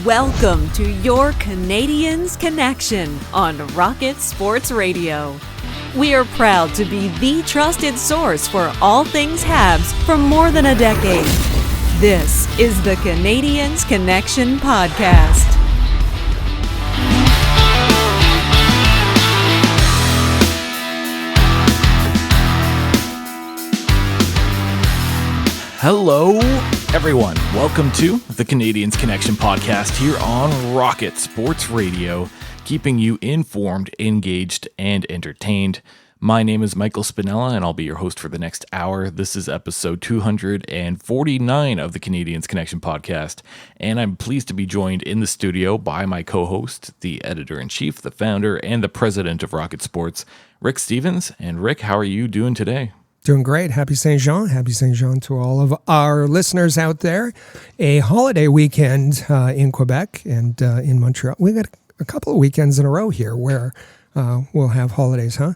Welcome to your Canadiens Connection on Rocket Sports Radio. We are proud to be the trusted source for all things Habs for more than a decade. This is the Canadiens Connection Podcast. Hello, everyone. Welcome to the Canadiens Connection Podcast here on Rocket Sports Radio, keeping you informed, engaged, and entertained. My name is Michael Spinella, and I'll be your host for the next hour. This is episode 249 of the Canadiens Connection Podcast, and I'm pleased to be joined in the studio by my co-host, the editor-in-chief, the founder, and the president of Rocket Sports, Rick Stevens. And Rick, how are you doing today? Doing great. Happy St. Jean. Happy St. Jean to all of our listeners out there. A holiday weekend in Quebec and in Montreal. We got a couple of weekends in a row here where we'll have holidays, huh?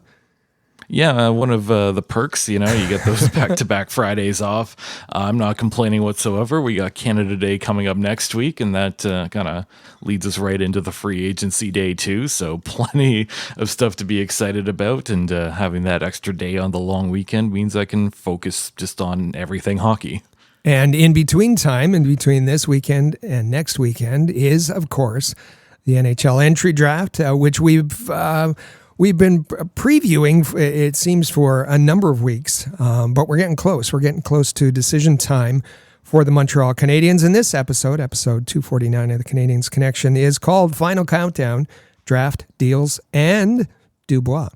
Yeah, one of the perks, you get those back-to-back Fridays off. I'm not complaining whatsoever. We got Canada Day coming up next week, and that kind of leads us right into the free agency day too. So plenty of stuff to be excited about, and having that extra day on the long weekend means I can focus just on everything hockey. And in between this weekend and next weekend is, of course, the NHL entry draft, which We've been previewing, it seems, for a number of weeks, but we're getting close. We're getting close to decision time for the Montreal Canadiens. And this episode 249 of the Canadiens Connection, is called Final Countdown, Draft, Deals, and Dubois.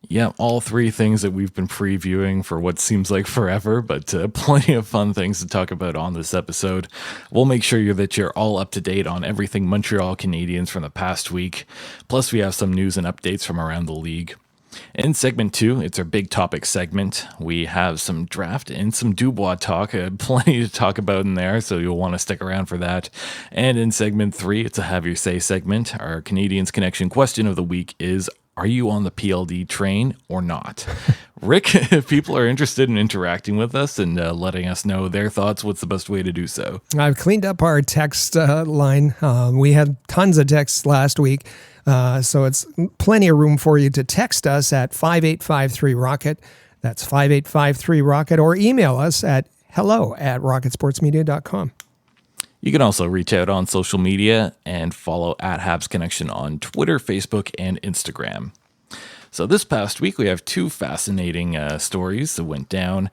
Yeah, all three things that we've been previewing for what seems like forever, but plenty of fun things to talk about on this episode. We'll make sure that you're all up to date on everything Montreal Canadiens from the past week. Plus, we have some news and updates from around the league. In segment 2, it's our big topic segment. We have some draft and some Dubois talk, plenty to talk about in there, so you'll want to stick around for that. And in segment 3, it's a Have Your Say segment. Our Canadiens Connection question of the week is, are you on the PLD train or not? Rick, if people are interested in interacting with us and letting us know their thoughts, what's the best way to do so? I've cleaned up our text line. We had tons of texts last week, so it's plenty of room for you to text us at 5853-ROCKET. That's 5853-ROCKET, or email us at hello@rocketsportsmedia.com. You can also reach out on social media and follow at Habs Connection on Twitter, Facebook, and Instagram. So this past week, we have two fascinating stories that went down.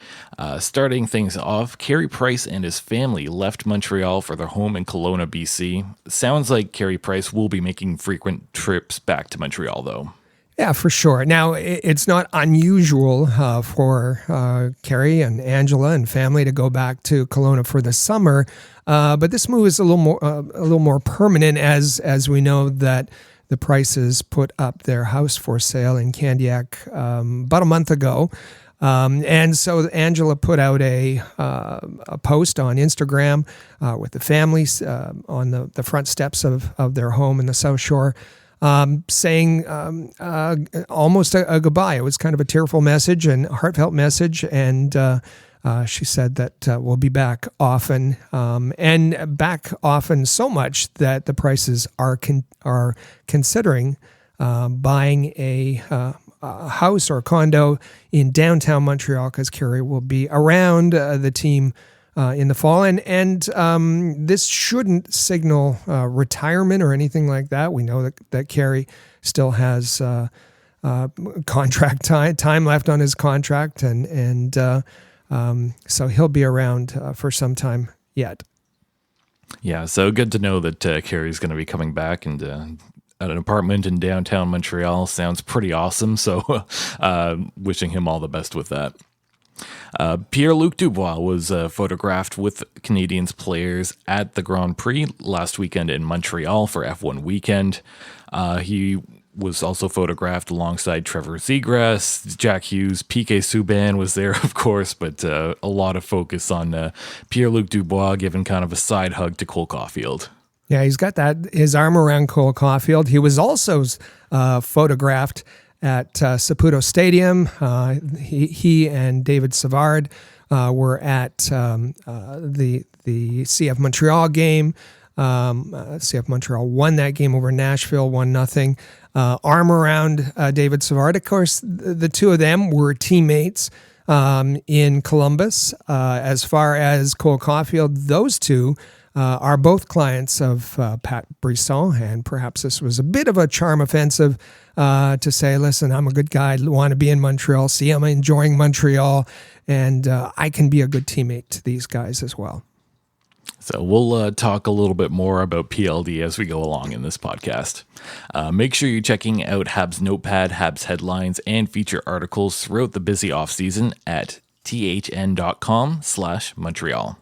Starting things off, Carey Price and his family left Montreal for their home in Kelowna, BC. Sounds like Carey Price will be making frequent trips back to Montreal, though. Yeah, for sure. Now, it's not unusual for Carey and Angela and family to go back to Kelowna for the summer, but this move is a little more permanent, as we know that the Prices put up their house for sale in Candiac about a month ago. And so Angela put out a post on Instagram with the families on the front steps of their home in the South Shore, saying almost a goodbye. It was kind of a tearful message and a heartfelt message, and she said that we'll be back often, and back often so much that the Prices are considering buying a house or a condo in downtown Montreal, because Carey will be around the team in the fall, and this shouldn't signal retirement or anything like that. We know that Carey still has contract time left on his contract, and so he'll be around for some time yet. Yeah, so good to know that Carey's going to be coming back, and at an apartment in downtown Montreal sounds pretty awesome. So wishing him all the best with that. Pierre-Luc Dubois was photographed with Canadiens players at the Grand Prix last weekend in Montreal for F1 weekend. He was also photographed alongside Trevor Zegras, Jack Hughes, PK Subban was there, of course, but a lot of focus on Pierre-Luc Dubois giving kind of a side hug to Cole Caulfield. Yeah, he's got his arm around Cole Caulfield. He was also photographed at Saputo Stadium. He and David Savard were at the CF Montreal game. CF Montreal won that game over Nashville, 1-0. Arm around David Savard. Of course, the two of them were teammates in Columbus. As far as Cole Caulfield, those two are both clients of Pat Brisson, and perhaps this was a bit of a charm offensive to say, listen, I'm a good guy, want to be in Montreal, see I'm enjoying Montreal, and I can be a good teammate to these guys as well. So we'll talk a little bit more about PLD as we go along in this podcast. Make sure you're checking out Habs Notepad, Habs headlines, and feature articles throughout the busy offseason at thn.com/Montreal.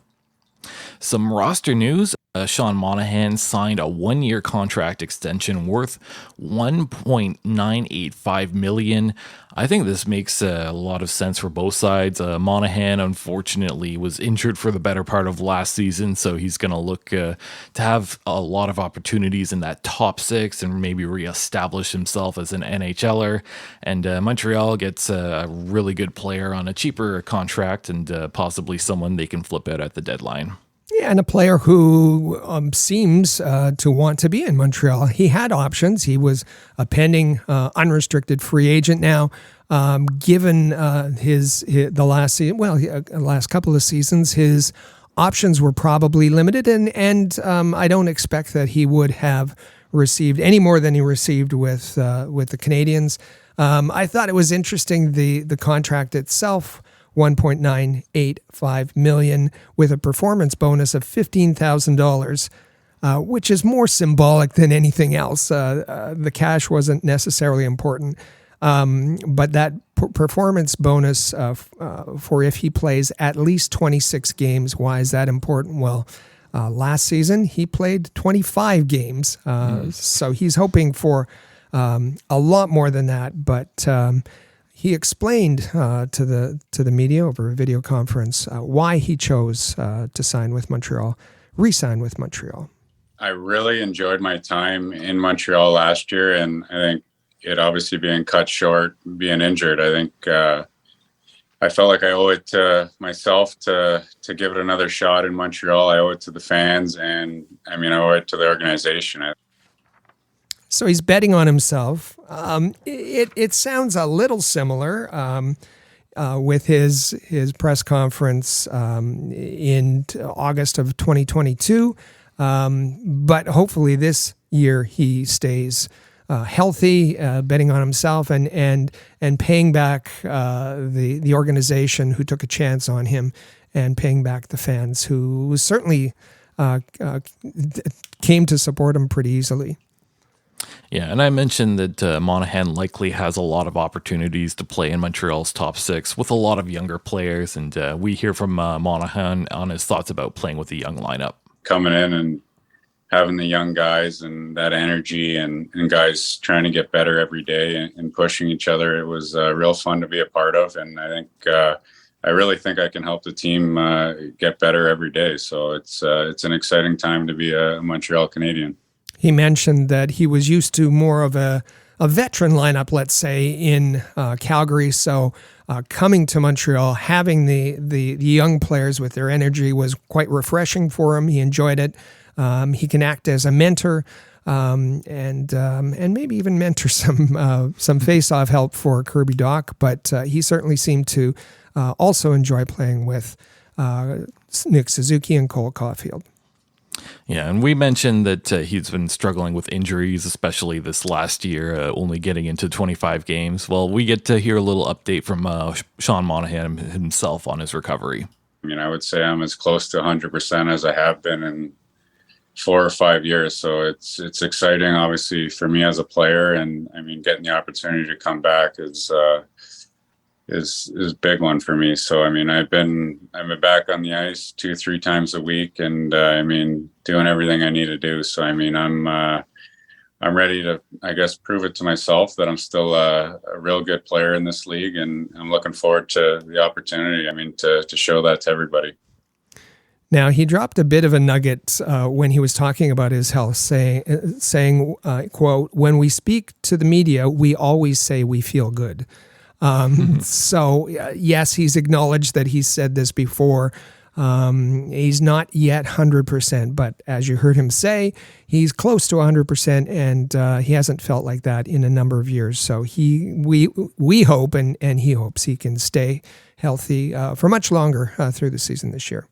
Some roster news. Sean Monahan signed a 1-year contract extension worth $1.985 million. I think this makes a lot of sense for both sides. Monahan, unfortunately, was injured for the better part of last season, so he's going to look to have a lot of opportunities in that top six and maybe reestablish himself as an NHLer. And Montreal gets a really good player on a cheaper contract and possibly someone they can flip out at the deadline. Yeah, and a player who seems to want to be in Montreal. He had options. He was a pending unrestricted free agent now. Given the last season, last couple of seasons, his options were probably limited, and I don't expect that he would have received any more than he received with the Canadiens. I thought it was interesting the contract itself. $1.985 million with a performance bonus of $15,000, which is more symbolic than anything else. The cash wasn't necessarily important, but that performance bonus for if he plays at least 26 games. Why is that important? Well, last season he played 25 games, so he's hoping for a lot more than that, but he explained to the media over a video conference why he chose to re-sign with Montreal. I really enjoyed my time in Montreal last year, and I think it obviously being cut short, being injured, I think I felt like I owe it to myself to give it another shot in Montreal. I owe it to the fans, and I owe it to the organization. So he's betting on himself. It sounds a little similar with his press conference in August of 2022. But hopefully this year he stays healthy, betting on himself and paying back the organization who took a chance on him, and paying back the fans who certainly came to support him pretty easily. Yeah, and I mentioned that Monahan likely has a lot of opportunities to play in Montreal's top six with a lot of younger players, and we hear from Monahan on his thoughts about playing with a young lineup. Coming in and having the young guys and that energy and guys trying to get better every day and pushing each other, it was real fun to be a part of, and I think I really think I can help the team get better every day. So it's an exciting time to be a Montreal Canadien. He mentioned that he was used to more of a veteran lineup, let's say, in Calgary. So coming to Montreal, having the young players with their energy was quite refreshing for him. He enjoyed it. He can act as a mentor and maybe even mentor some face-off help for Kirby Dach. But he certainly seemed to also enjoy playing with Nick Suzuki and Cole Caulfield. Yeah, and we mentioned that he's been struggling with injuries, especially this last year, only getting into 25 games. Well, we get to hear a little update from Sean Monahan himself on his recovery. I would say I'm as close to 100% as I have been in 4 or 5 years. So it's exciting, obviously, for me as a player. And getting the opportunity to come back is a big one for me. So I've been back on the ice 2-3 times a week, and doing everything I need to do. So I'm ready to, I guess, prove it to myself that I'm still a real good player in this league, and I'm looking forward to the opportunity. To show that to everybody. Now, he dropped a bit of a nugget when he was talking about his health, saying, quote, "When we speak to the media, we always say we feel good." So yes, he's acknowledged that he's said this before, He's not yet 100%, but as you heard him say, he's close to 100%, and he hasn't felt like that in a number of years. So we hope, and he hopes he can stay healthy for much longer through the season this year.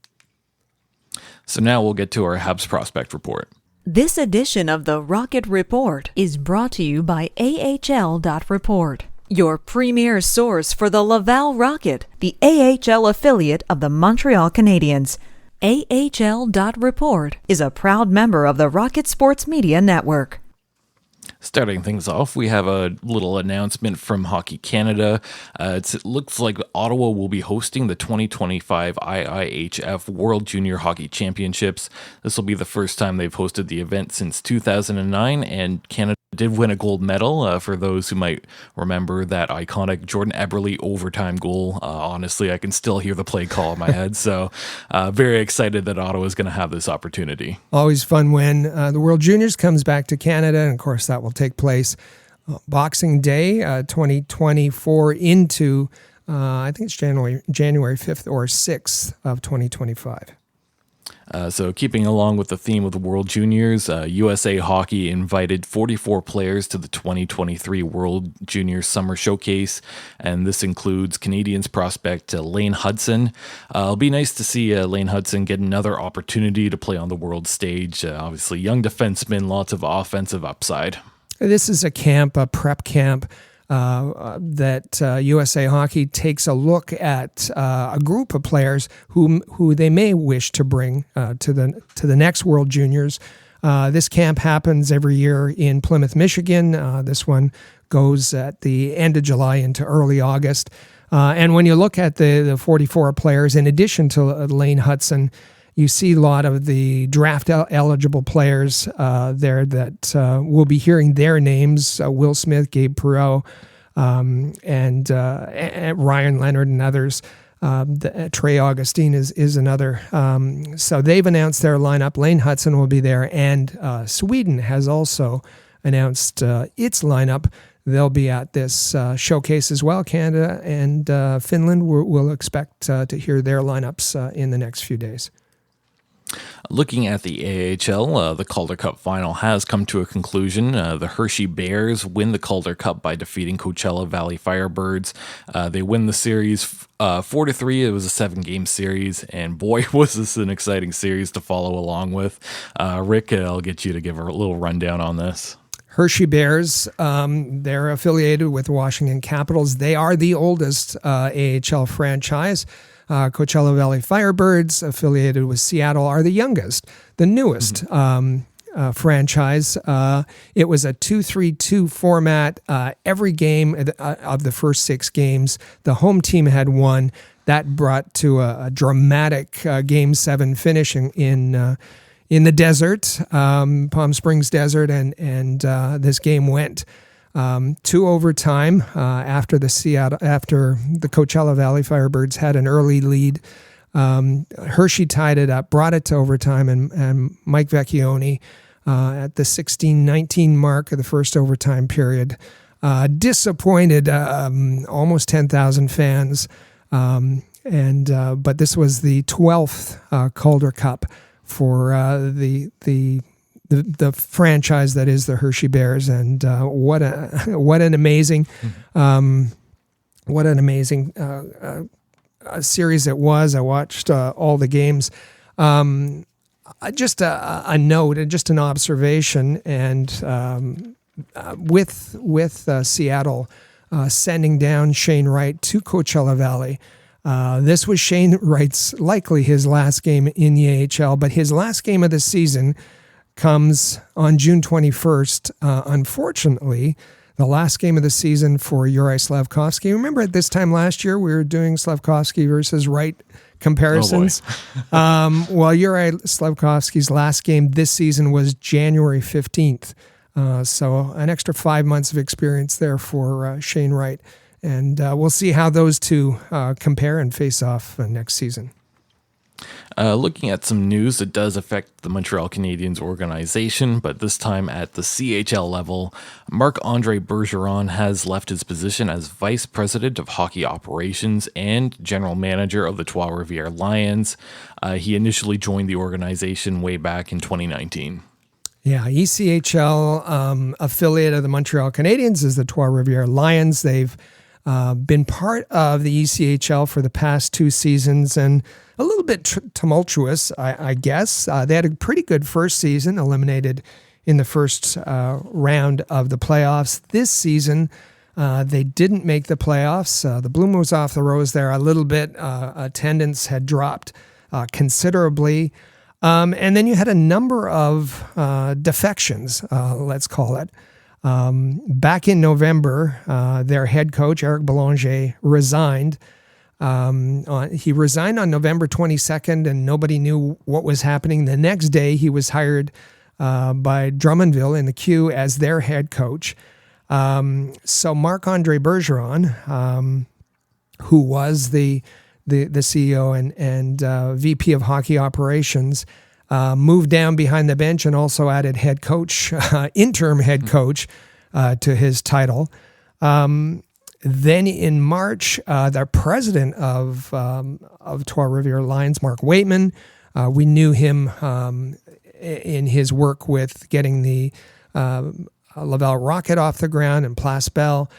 So now we'll get to our Habs prospect report. This edition of the Rocket Report is brought to you by AHL.Report, your premier source for the Laval Rocket, the AHL affiliate of the Montreal Canadiens. AHL.Report is a proud member of the Rocket Sports Media Network. Starting things off, we have a little announcement from Hockey Canada. It looks like Ottawa will be hosting the 2025 IIHF World Junior Hockey Championships. This will be the first time they've hosted the event since 2009, and Canada did win a gold medal. For those who might remember that iconic Jordan Eberle overtime goal, honestly, I can still hear the play call in my head. So very excited that Ottawa is going to have this opportunity. Always fun when the World Juniors comes back to Canada, and of course that will take place Boxing Day 2024 into I think it's January 5th or 6th of 2025. So keeping along with the theme of the World Juniors, USA Hockey invited 44 players to the 2023 World Juniors Summer Showcase, and this includes Canadiens prospect Lane Hudson. It'll be nice to see Lane Hudson get another opportunity to play on the world stage. Obviously, young defenseman, lots of offensive upside. This is a prep camp, that USA Hockey takes a look at a group of players who they may wish to bring to the next World Juniors. This camp happens every year in Plymouth, Michigan. This one goes at the end of July into early August. And when you look at the 44 players, in addition to Lane Hudson, you see a lot of the draft-eligible players there that we'll be hearing their names, Will Smith, Gabe Perreault, and Ryan Leonard and others. Trey Augustine is another. So they've announced their lineup. Lane Hudson will be there, and Sweden has also announced its lineup. They'll be at this showcase as well. Canada and Finland will expect to hear their lineups in the next few days. Looking at the AHL, the Calder Cup final has come to a conclusion. The Hershey Bears win the Calder Cup by defeating Coachella Valley Firebirds. They win the series 4-3. It was a 7-game series, and boy, was this an exciting series to follow along with. Rick, I'll get you to give a little rundown on this. Hershey Bears, they're affiliated with Washington Capitals. They are the oldest AHL franchise. Coachella Valley Firebirds, affiliated with Seattle, are the youngest, the newest franchise. It was a 2-3-2 format. Every game of the first 6 games, the home team had won. That brought to a dramatic Game 7 finish in the desert, Palm Springs Desert, and this game went to overtime after the Coachella Valley Firebirds had an early lead. Hershey tied it up, brought it to overtime, and Mike Vecchione at the 16-19 mark of the first overtime period disappointed almost 10,000 fans. But this was the 12th Calder Cup for the franchise that is the Hershey Bears, and what an amazing series it was. I watched all the games. Just a note and just an observation, and with Seattle sending down Shane Wright to Coachella Valley. This was Shane Wright's likely his last game in the AHL, but his last game of the season comes on June 21st. Unfortunately, the last game of the season for Juraj Slafkovsky. Remember at this time last year, we were doing Slafkovsky versus Wright comparisons. Oh Well, Juraj Slafkovsky's last game this season was January 15th. So an extra 5 months of experience there for Shane Wright. And we'll see how those two compare and face off next season. Looking at some news that does affect the Montreal Canadiens organization, but this time at the CHL level, Marc-Andre Bergeron has left his position as Vice President of Hockey Operations and General Manager of the Trois-Rivieres Lions. He initially joined the organization way back in 2019. Yeah, ECHL affiliate of the Montreal Canadiens is the Trois-Rivieres Lions. They've been part of the ECHL for the past 2 seasons and a little bit tumultuous, I guess. They had a pretty good first season, eliminated in the first round of the playoffs. This season, they didn't make the playoffs. The bloom was off the rose there a little bit. Attendance had dropped considerably. And then you had a number of defections, let's call it. Back in November, their head coach, Eric Boulanger, resigned. He resigned on November 22nd, and nobody knew what was happening. The next day, he was hired by Drummondville in the Q as their head coach. So Marc-Andre Bergeron, who was the CEO and VP of Hockey Operations, moved down behind the bench and also added head coach, interim head coach, to his title. Then in March, the president of Trois-Rivieres Lions, Mark Waitman, we knew him in his work with getting the Laval Rocket off the ground and Place Belle.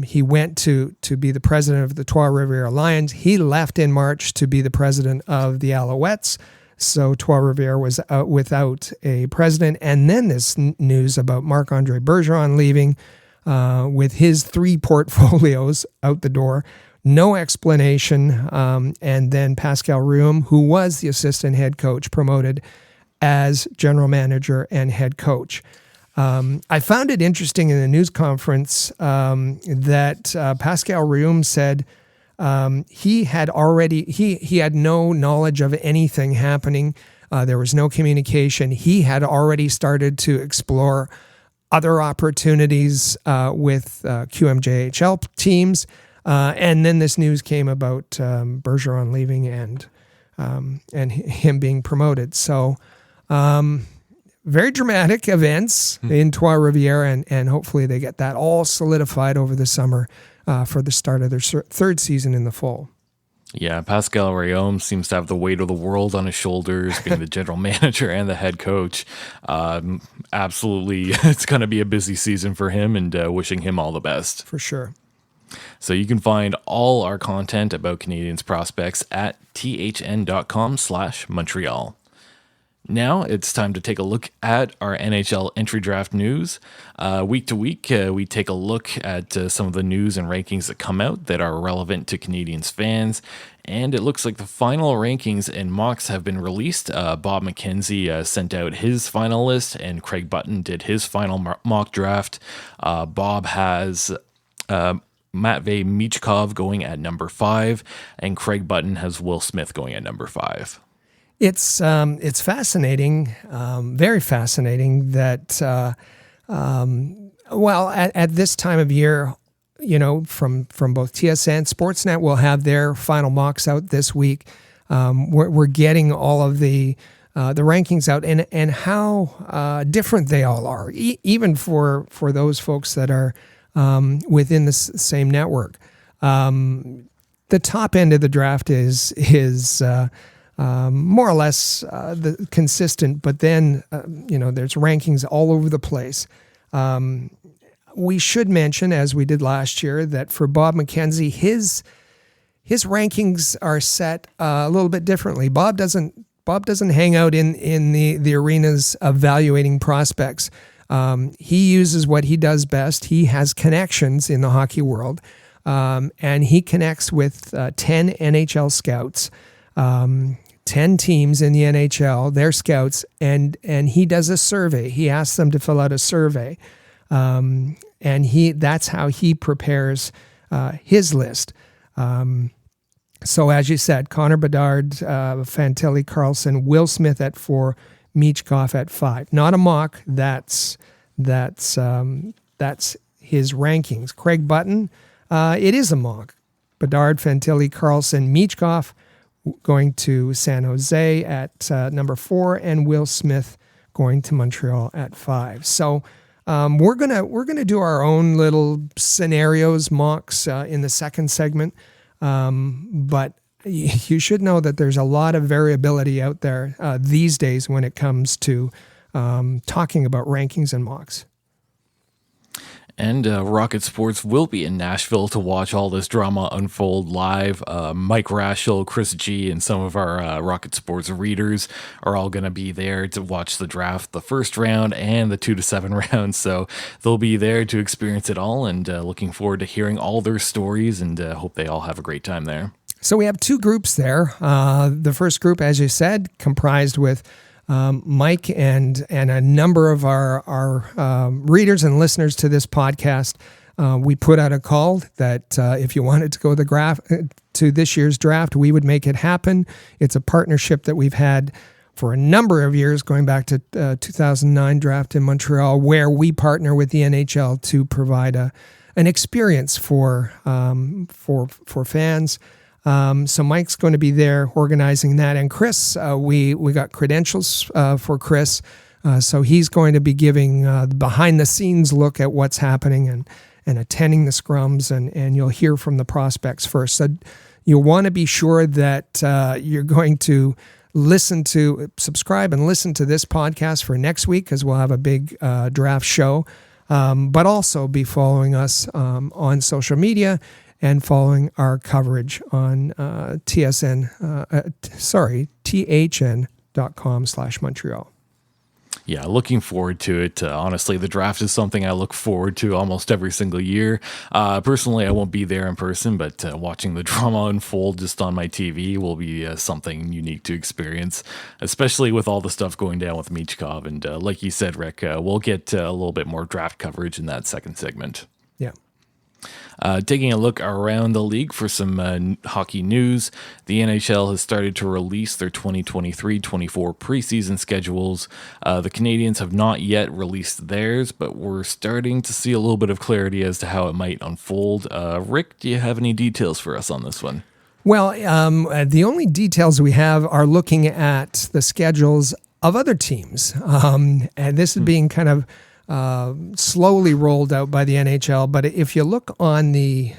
He went to be the president of the Trois-Rivieres Lions. He left in March to be the president of the Alouettes. So Trois-Rivieres was without a president. And then this news about Marc-Andre Bergeron leaving with his 3 portfolios out the door. No explanation. And then Pascal Rheaume, who was the assistant head coach, promoted as general manager and head coach. I found it interesting in the news conference that Pascal Rheaume said he had no knowledge of anything happening. There was no communication. He had already started to explore other opportunities with QMJHL teams. And then this news came about Bergeron leaving and him being promoted. So very dramatic events in Trois-Rivieres, and hopefully they get that all solidified over the summer for the start of their 3rd season in the fall. Yeah, Pascal Rheaume seems to have the weight of the world on his shoulders, being the general manager and the head coach. Absolutely, it's going to be a busy season for him, and wishing him all the best. For sure. So you can find all our content about Canadiens prospects at thn.com/Montreal. Now it's time to take a look at our NHL entry draft news. Week to week, we take a look at some of the news and rankings that come out that are relevant to Canadiens fans. And it looks like the final rankings and mocks have been released. Bob McKenzie sent out his final list, and Craig Button did his final mock draft. Bob has Matvei Michkov going at number 5, and Craig Button has Will Smith going at number 5. It's fascinating, very fascinating that, at this time of year, from both TSN, Sportsnet will have their final mocks out this week. We're getting all of the rankings out and how different they all are, even for those folks that are within the same network. The top end of the draft is more or less consistent, but then there's rankings all over the place. We should mention, as we did last year, that for Bob McKenzie, his rankings are set a little bit differently. Bob doesn't hang out in the arenas evaluating prospects. He uses what he does best. He has connections in the hockey world, and he connects with 10 NHL scouts. 10 teams in the NHL, their scouts, and he does a survey. He asks them to fill out a survey, and that's how he prepares his list. So as you said, Connor Bedard, Fantilli, Carlson, Will Smith at 4, Michkov at 5. Not a mock. That's his rankings. Craig Button, it is a mock. Bedard, Fantilli, Carlson, Michkov, going to San Jose at number 4, and Will Smith going to Montreal at 5. So we're gonna do our own little scenarios, mocks in the second segment, but you should know that there's a lot of variability out there these days when it comes to talking about rankings and mocks. And Rocket Sports will be in Nashville to watch all this drama unfold live. Mike Raschel, Chris G, and some of our Rocket Sports readers are all going to be there to watch the draft, the first round and the 2 to 7 rounds. So they'll be there to experience it all, and looking forward to hearing all their stories, and hope they all have a great time there. So we have 2 groups there. The first group, as you said, comprised with Mike and a number of our readers and listeners to this podcast. We put out a call that if you wanted to go to this year's draft, we would make it happen. It's a partnership that we've had for a number of years, going back to 2009 draft in Montreal, where we partner with the NHL to provide an experience for fans. So Mike's going to be there organizing that. And Chris, we got credentials for Chris. So he's going to be giving the behind-the-scenes look at what's happening and attending the scrums, and you'll hear from the prospects first. So you'll want to be sure that you're going to subscribe and listen to this podcast for next week, because we'll have a big draft show, but also be following us on social media and following our coverage on thn.com/Montreal. Yeah, looking forward to it. Honestly, the draft is something I look forward to almost every single year. Personally, I won't be there in person, but watching the drama unfold just on my TV will be something unique to experience, especially with all the stuff going down with Michkov. And like you said, Rick, we'll get a little bit more draft coverage in that second segment. Yeah. Taking a look around the league for some hockey news, the NHL has started to release their 2023-24 preseason schedules. The Canadiens have not yet released theirs, but we're starting to see a little bit of clarity as to how it might unfold. Rick, do you have any details for us on this one? Well, the only details we have are looking at the schedules of other teams, and this is being kind of slowly rolled out by the NHL. But if you look on the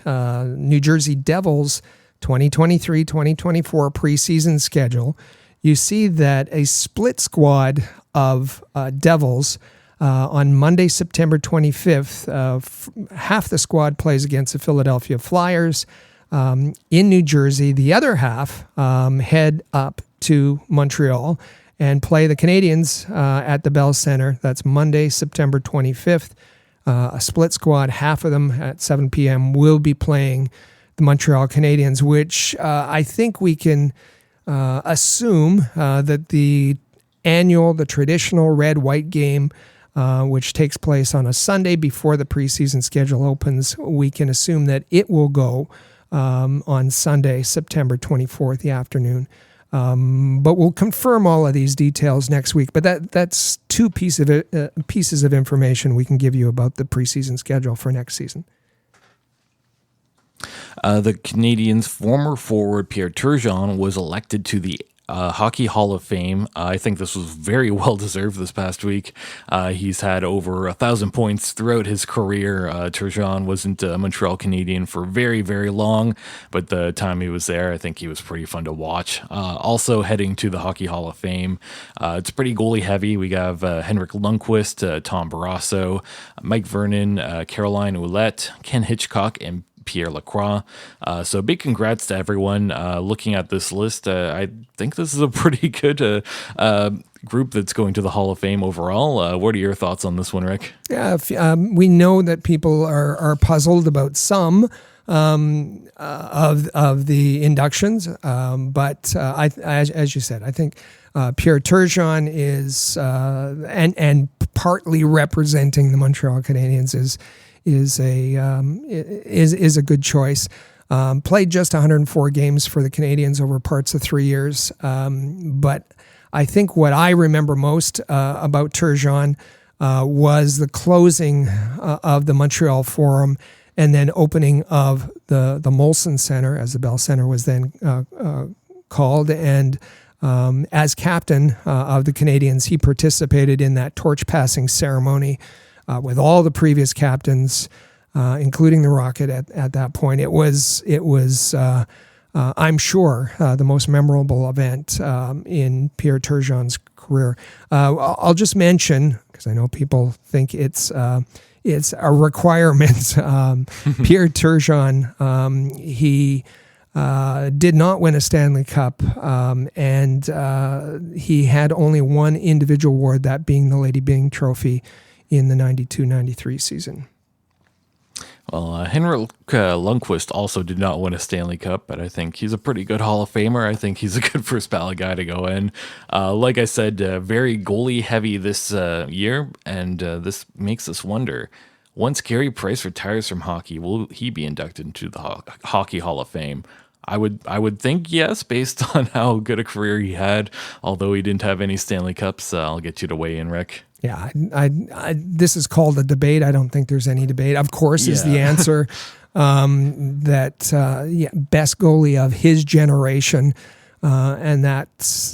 New Jersey Devils 2023-2024 preseason schedule, you see that a split squad of Devils on Monday, September 25th, half the squad plays against the Philadelphia Flyers in New Jersey. The other half head up to Montreal and play the Canadiens at the Bell Center. That's Monday, September 25th. A split squad, half of them at 7 p.m. will be playing the Montreal Canadiens, which I think we can assume that the traditional red-white game, which takes place on a Sunday before the preseason schedule opens, we can assume that it will go on Sunday, September 24th, the afternoon. But we'll confirm all of these details next week. But that's 2 pieces of information we can give you about the preseason schedule for next season. The Canadiens' former forward Pierre Turgeon was elected to the Hockey Hall of Fame. I think this was very well deserved this past week. He's had over 1,000 points throughout his career. Turgeon wasn't a Montreal Canadian for very, very long, but the time he was there, I think he was pretty fun to watch. Also heading to the Hockey Hall of Fame, it's pretty goalie heavy. We have Henrik Lundqvist, Tom Barrasso, Mike Vernon, Caroline Ouellette, Ken Hitchcock, and Pierre Lacroix. So big congrats to everyone. Looking at this list, I think this is a pretty good group that's going to the Hall of Fame overall. What are your thoughts on this one, Rick? Yeah, we know that people are puzzled about some of the inductions, but as you said, I think Pierre Turgeon is and partly representing the Montreal Canadiens is a good choice. Played just 104 games for the Canadiens over parts of 3 years. But I think what I remember most about Turgeon was the closing of the Montreal Forum and then opening of the Molson Center, as the Bell Center was then called. And as captain of the Canadiens, he participated in that torch passing ceremony with all the previous captains, including the Rocket at that point. It was I'm sure, the most memorable event in Pierre Turgeon's career. I'll just mention, because I know people think it's a requirement. Pierre Turgeon, he did not win a Stanley Cup, and he had only one individual award, that being the Lady Byng Trophy in the 92-93 season. Well, Henrik Lundqvist also did not win a Stanley Cup, but I think he's a pretty good Hall of Famer. I think he's a good first ballot guy to go in. Like I said, very goalie heavy this year, and this makes us wonder, once Carey Price retires from hockey, will he be inducted into the Hockey Hall of Fame? I would think yes, based on how good a career he had, although he didn't have any Stanley Cups. I'll get you to weigh in, Rick. Yeah, this is called a debate. I don't think there's any debate. Of course, is the answer that best goalie of his generation, and that's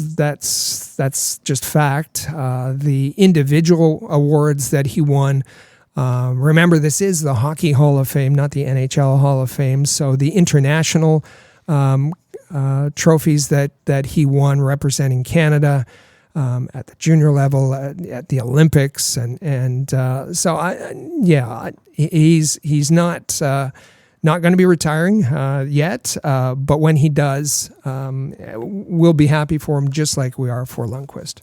just fact. The individual awards that he won. Remember, this is the Hockey Hall of Fame, not the NHL Hall of Fame. So the international trophies that he won representing Canada. At the junior level, at the Olympics, and so he's not going to be retiring yet. But when he does, we'll be happy for him, just like we are for Lundqvist.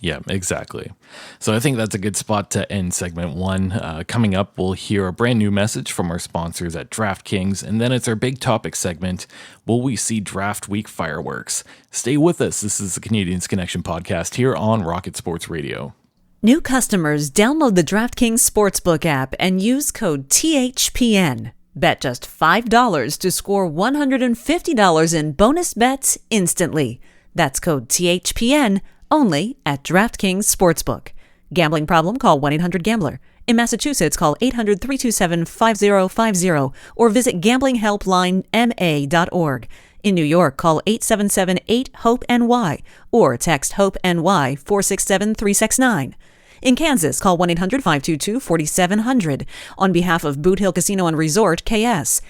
Yeah, exactly. So I think that's a good spot to end segment one. Coming up, we'll hear a brand new message from our sponsors at DraftKings, and then it's our big topic segment. Will we see draft week fireworks? Stay with us. This is the Canadiens Connection podcast here on Rocket Sports Radio. New customers, download the DraftKings Sportsbook app and use code THPN. Bet just $5 to score $150 in bonus bets instantly. That's code THPN. Only at DraftKings Sportsbook. Gambling problem? Call 1-800-GAMBLER. In Massachusetts, call 800-327-5050 or visit gamblinghelplinema.org. In New York, call 877-8-HOPE-NY or text HOPE-NY 467-369. In Kansas, call 1-800-522-4700 on behalf of Boot Hill Casino and Resort, KS.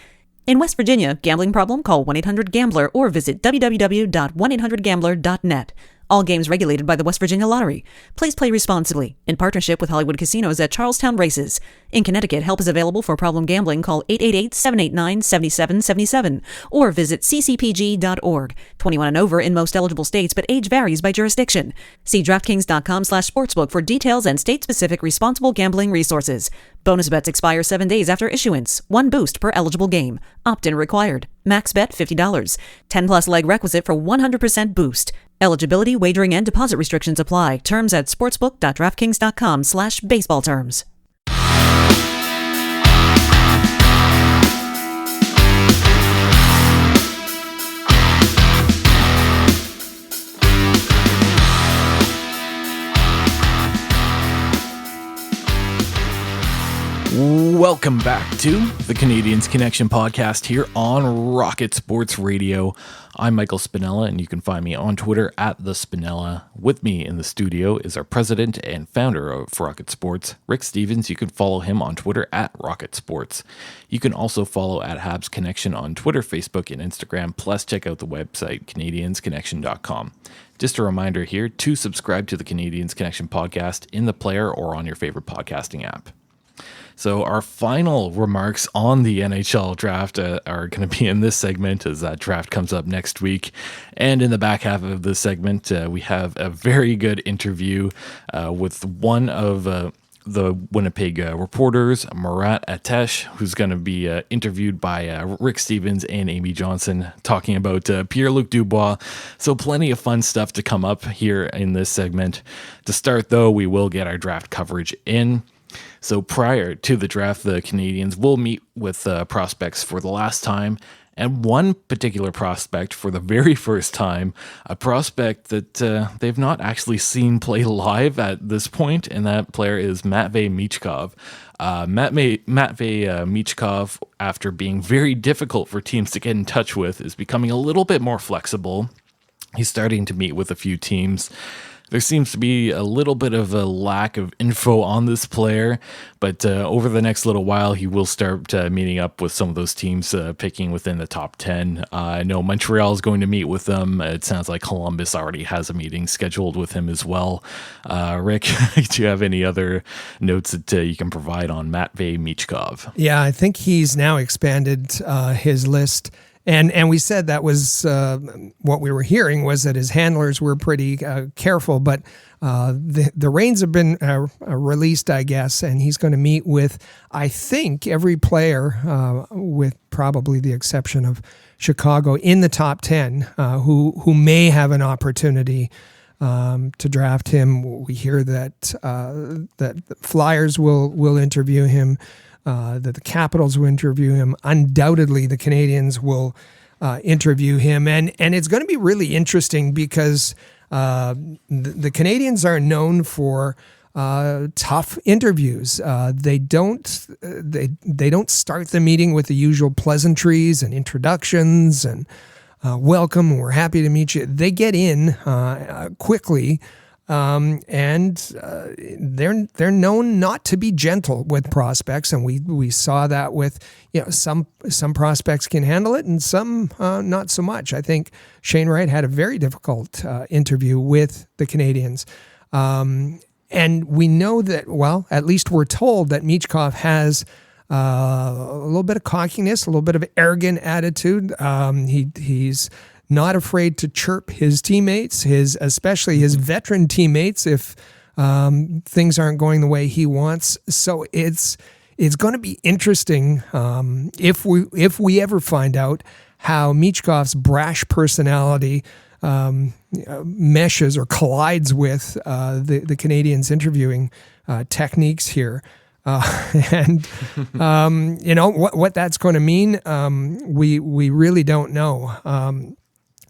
In West Virginia, gambling problem? Call 1-800-GAMBLER or visit www.1800gambler.net. All games regulated by the West Virginia Lottery. Please play responsibly. In partnership with Hollywood Casinos at Charlestown Races. In Connecticut, help is available for problem gambling. Call 888-789-7777 or visit ccpg.org. 21 and over in most eligible states, but age varies by jurisdiction. See DraftKings.com/sportsbook for details and state-specific responsible gambling resources. Bonus bets expire 7 days after issuance. 1 boost per eligible game. Opt-in required. Max bet $50. 10-plus leg requisite for 100% boost. Eligibility, wagering, and deposit restrictions apply. Terms at sportsbook.draftkings.com/baseball terms. Welcome back to the Canadiens Connection podcast here on Rocket Sports Radio. I'm Michael Spinella, and you can find me on Twitter at The Spinella. With me in the studio is our president and founder of Rocket Sports, Rick Stevens. You can follow him on Twitter at Rocket Sports. You can also follow at Habs Connection on Twitter, Facebook, and Instagram. Plus, check out the website, CanadiensConnection.com. Just a reminder here to subscribe to the Canadiens Connection podcast in the player or on your favorite podcasting app. So our final remarks on the NHL draft are going to be in this segment, as that draft comes up next week. And in the back half of this segment, we have a very good interview with one of the Winnipeg reporters, Murat Ates, who's going to be interviewed by Rick Stevens and Amy Johnson, talking about Pierre-Luc Dubois. So plenty of fun stuff to come up here in this segment. To start, though, we will get our draft coverage in. So prior to the draft, the Canadiens will meet with prospects for the last time, and one particular prospect for the very first time, a prospect that they've not actually seen play live at this point, and that player is Matvei Michkov. Matvei Michkov, after being very difficult for teams to get in touch with, is becoming a little bit more flexible. He's starting to meet with a few teams. There seems to be a little bit of a lack of info on this player, but over the next little while, he will start meeting up with some of those teams, picking within the top 10. I know Montreal is going to meet with them. It sounds like Columbus already has a meeting scheduled with him as well. Rick, do you have any other notes that you can provide on Matvei Michkov? Yeah, I think he's now expanded his list. And we said that was what we were hearing was that his handlers were pretty careful, but the reins have been released, I guess, and he's going to meet with, I think, every player, with probably the exception of Chicago, in the top 10 who may have an opportunity to draft him. We hear that the Flyers will interview him. That the Capitals will interview him. Undoubtedly, the Canadiens will interview him. And it's going to be really interesting because the Canadiens are known for tough interviews. They don't start the meeting with the usual pleasantries and introductions and welcome, we're happy to meet you. They get in quickly. And they're known not to be gentle with prospects, and we saw that with some prospects can handle it and some not so much. I think Shane Wright had a very difficult interview with the Canadiens, and we know that, well, at least we're told that Michkov has a little bit of cockiness, a little bit of arrogant attitude. He's not afraid to chirp his teammates, especially his veteran teammates, if things aren't going the way he wants. So it's going to be interesting if we ever find out how Michkov's brash personality meshes or collides with the Canadiens' interviewing techniques here. And what that's going to mean, we really don't know.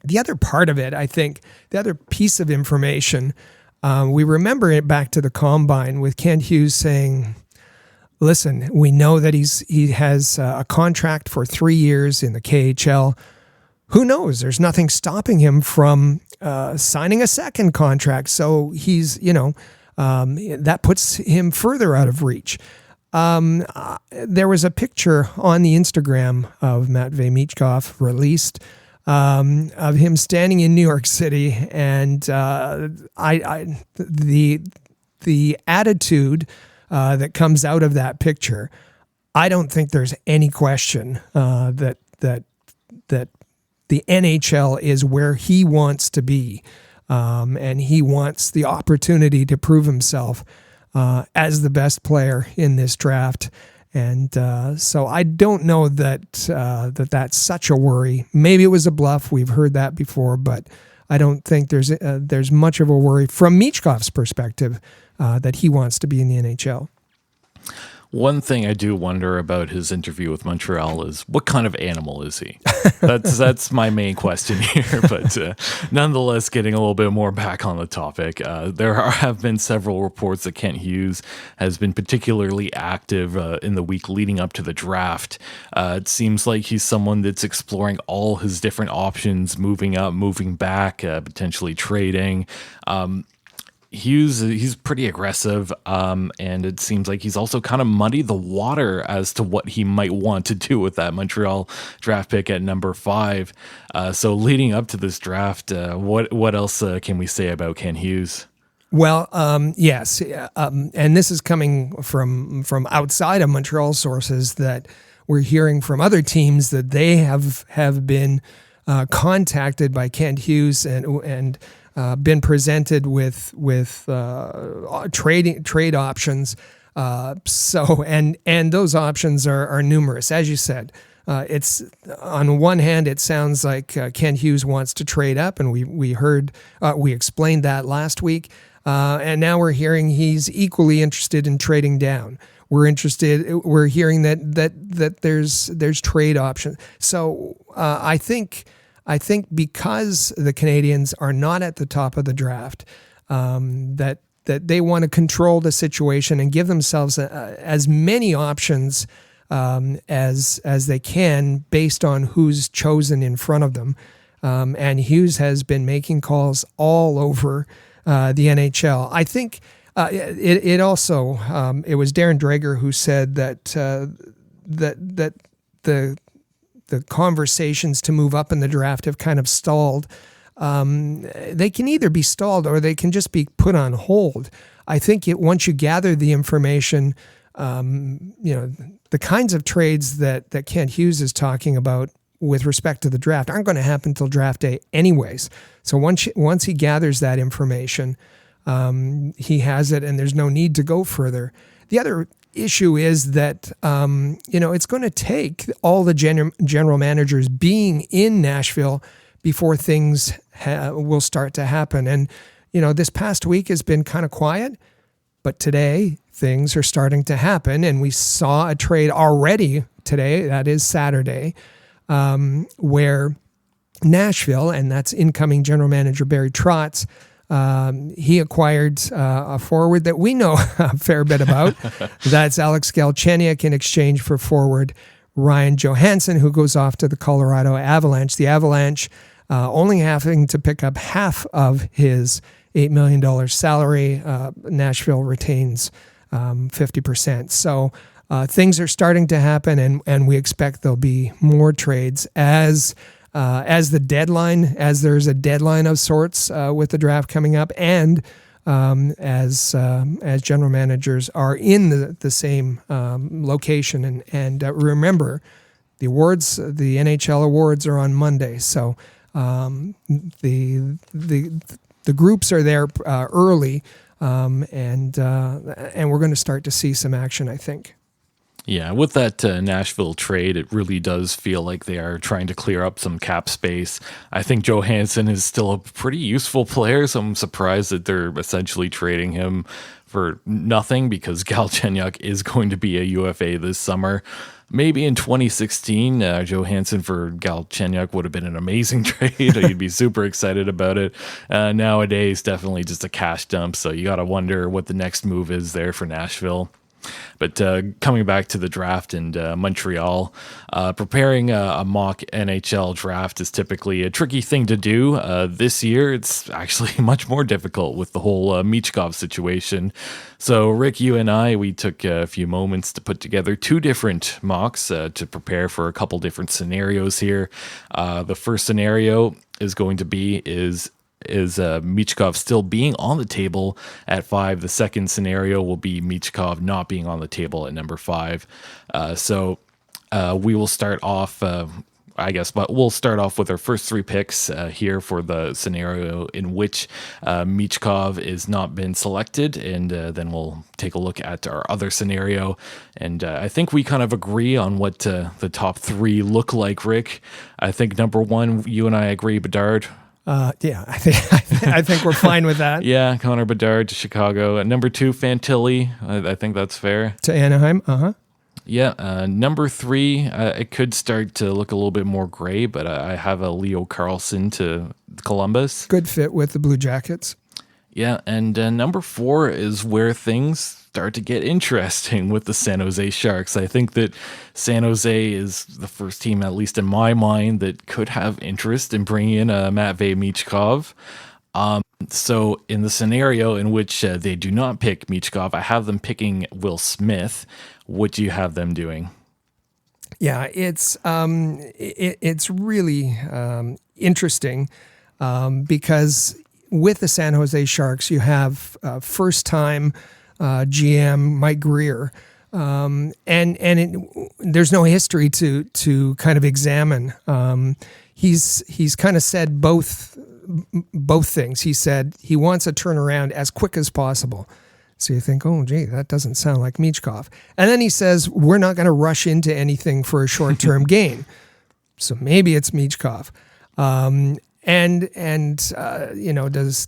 The other part of it, I think, the other piece of information, we remember it back to the Combine with Kent Hughes saying, listen, we know that he has a contract for 3 years in the KHL. Who knows? There's nothing stopping him from signing a second contract. So he's, that puts him further out of reach. There was a picture on the Instagram of Matvei Michkov released of him standing in New York City, and the attitude that comes out of that picture, I don't think there's any question that the NHL is where he wants to be, and he wants the opportunity to prove himself as the best player in this draft. And so I don't know that's such a worry. Maybe it was a bluff. We've heard that before, but I don't think there's much of a worry from Michkov's perspective that he wants to be in the NHL. One thing I do wonder about his interview with Montreal is what kind of animal is he? That's my main question here. But nonetheless, getting a little bit more back on the topic, there have been several reports that Kent Hughes has been particularly active in the week leading up to the draft. It seems like he's someone that's exploring all his different options, moving up, moving back, potentially trading. He's pretty aggressive, and it seems like he's also kind of muddied the water as to what he might want to do with that Montreal draft pick at number 5. So leading up to this draft, what else can we say about Kent Hughes? Well, yes, and this is coming from outside of Montreal sources that we're hearing from other teams that they have been contacted by Kent Hughes and been presented with trade options. So those options are numerous, as you said. It's on one hand, it sounds like Kent Hughes wants to trade up, and we explained that last week, and now we're hearing he's equally interested in trading down. We're hearing that there's trade options. So I think because the Canadiens are not at the top of the draft, that they want to control the situation and give themselves as many options as they can based on who's chosen in front of them. and Hughes has been making calls all over the NHL. I think it also it was Darren Dreger who said that that the conversations to move up in the draft have kind of stalled. They can either be stalled or they can just be put on hold. I think once you gather the information, the kinds of trades that Kent Hughes is talking about with respect to the draft aren't going to happen until draft day anyways. So once he gathers that information, he has it, and there's no need to go further. The other issue is that it's going to take all the general managers being in Nashville before things will start to happen. And this past week has been kind of quiet, but today things are starting to happen, and we saw a trade already today. That is Saturday, where Nashville, and that's incoming general manager Barry Trotz, he acquired a forward that we know a fair bit about. That's Alex Galchenyuk in exchange for forward Ryan Johansson, who goes off to the Colorado Avalanche. The Avalanche only having to pick up half of his $8 million salary. Nashville retains 50%. So things are starting to happen, and we expect there'll be more trades as there's a deadline of sorts with the draft coming up, and as general managers are in the same location. And remember, the NHL awards are on Monday, so the groups are there early, and we're going to start to see some action, I think. Yeah, with that Nashville trade, it really does feel like they are trying to clear up some cap space. I think Johansson is still a pretty useful player, so I'm surprised that they're essentially trading him for nothing, because Galchenyuk is going to be a UFA this summer. Maybe in 2016, Johansson for Galchenyuk would have been an amazing trade. You'd be super excited about it. Nowadays, definitely just a cash dump, so you got to wonder what the next move is there for Nashville. But coming back to the draft and Montreal, preparing a mock NHL draft is typically a tricky thing to do. This year, it's actually much more difficult with the whole Michkov situation. So, Rick, you and we took a few moments to put together two different mocks to prepare for a couple different scenarios here. The first scenario is going to be is Michkov still being on the table at 5. The second scenario will be Michkov not being on the table at number 5. So we will start off, but we'll start off with our first 3 picks here for the scenario in which Michkov is not been selected, and then we'll take a look at our other scenario. And I think we kind of agree on what the top 3 look like, Rick. I think number 1, you and I agree, Bedard. Yeah, I think we're fine with that. Yeah, Connor Bedard to Chicago. Number 2, Fantilli. I think that's fair. To Anaheim. Yeah. Number 3, it could start to look a little bit more gray, but I have a Leo Carlsson to Columbus. Good fit with the Blue Jackets. Yeah, and number 4 is where things start to get interesting with the San Jose Sharks. I think that San Jose is the first team, at least in my mind, that could have interest in bringing in Matvei Michkov. So in the scenario in which they do not pick Michkov, I have them picking Will Smith. What do you have them doing? Yeah, it's really interesting because with the San Jose Sharks, you have first-time GM Mike Greer, and there's no history to kind of examine. He's kind of said both things. He said he wants a turnaround as quick as possible. So you think, oh, gee, that doesn't sound like Michkov. And then he says, we're not going to rush into anything for a short-term gain. So maybe it's Michkov.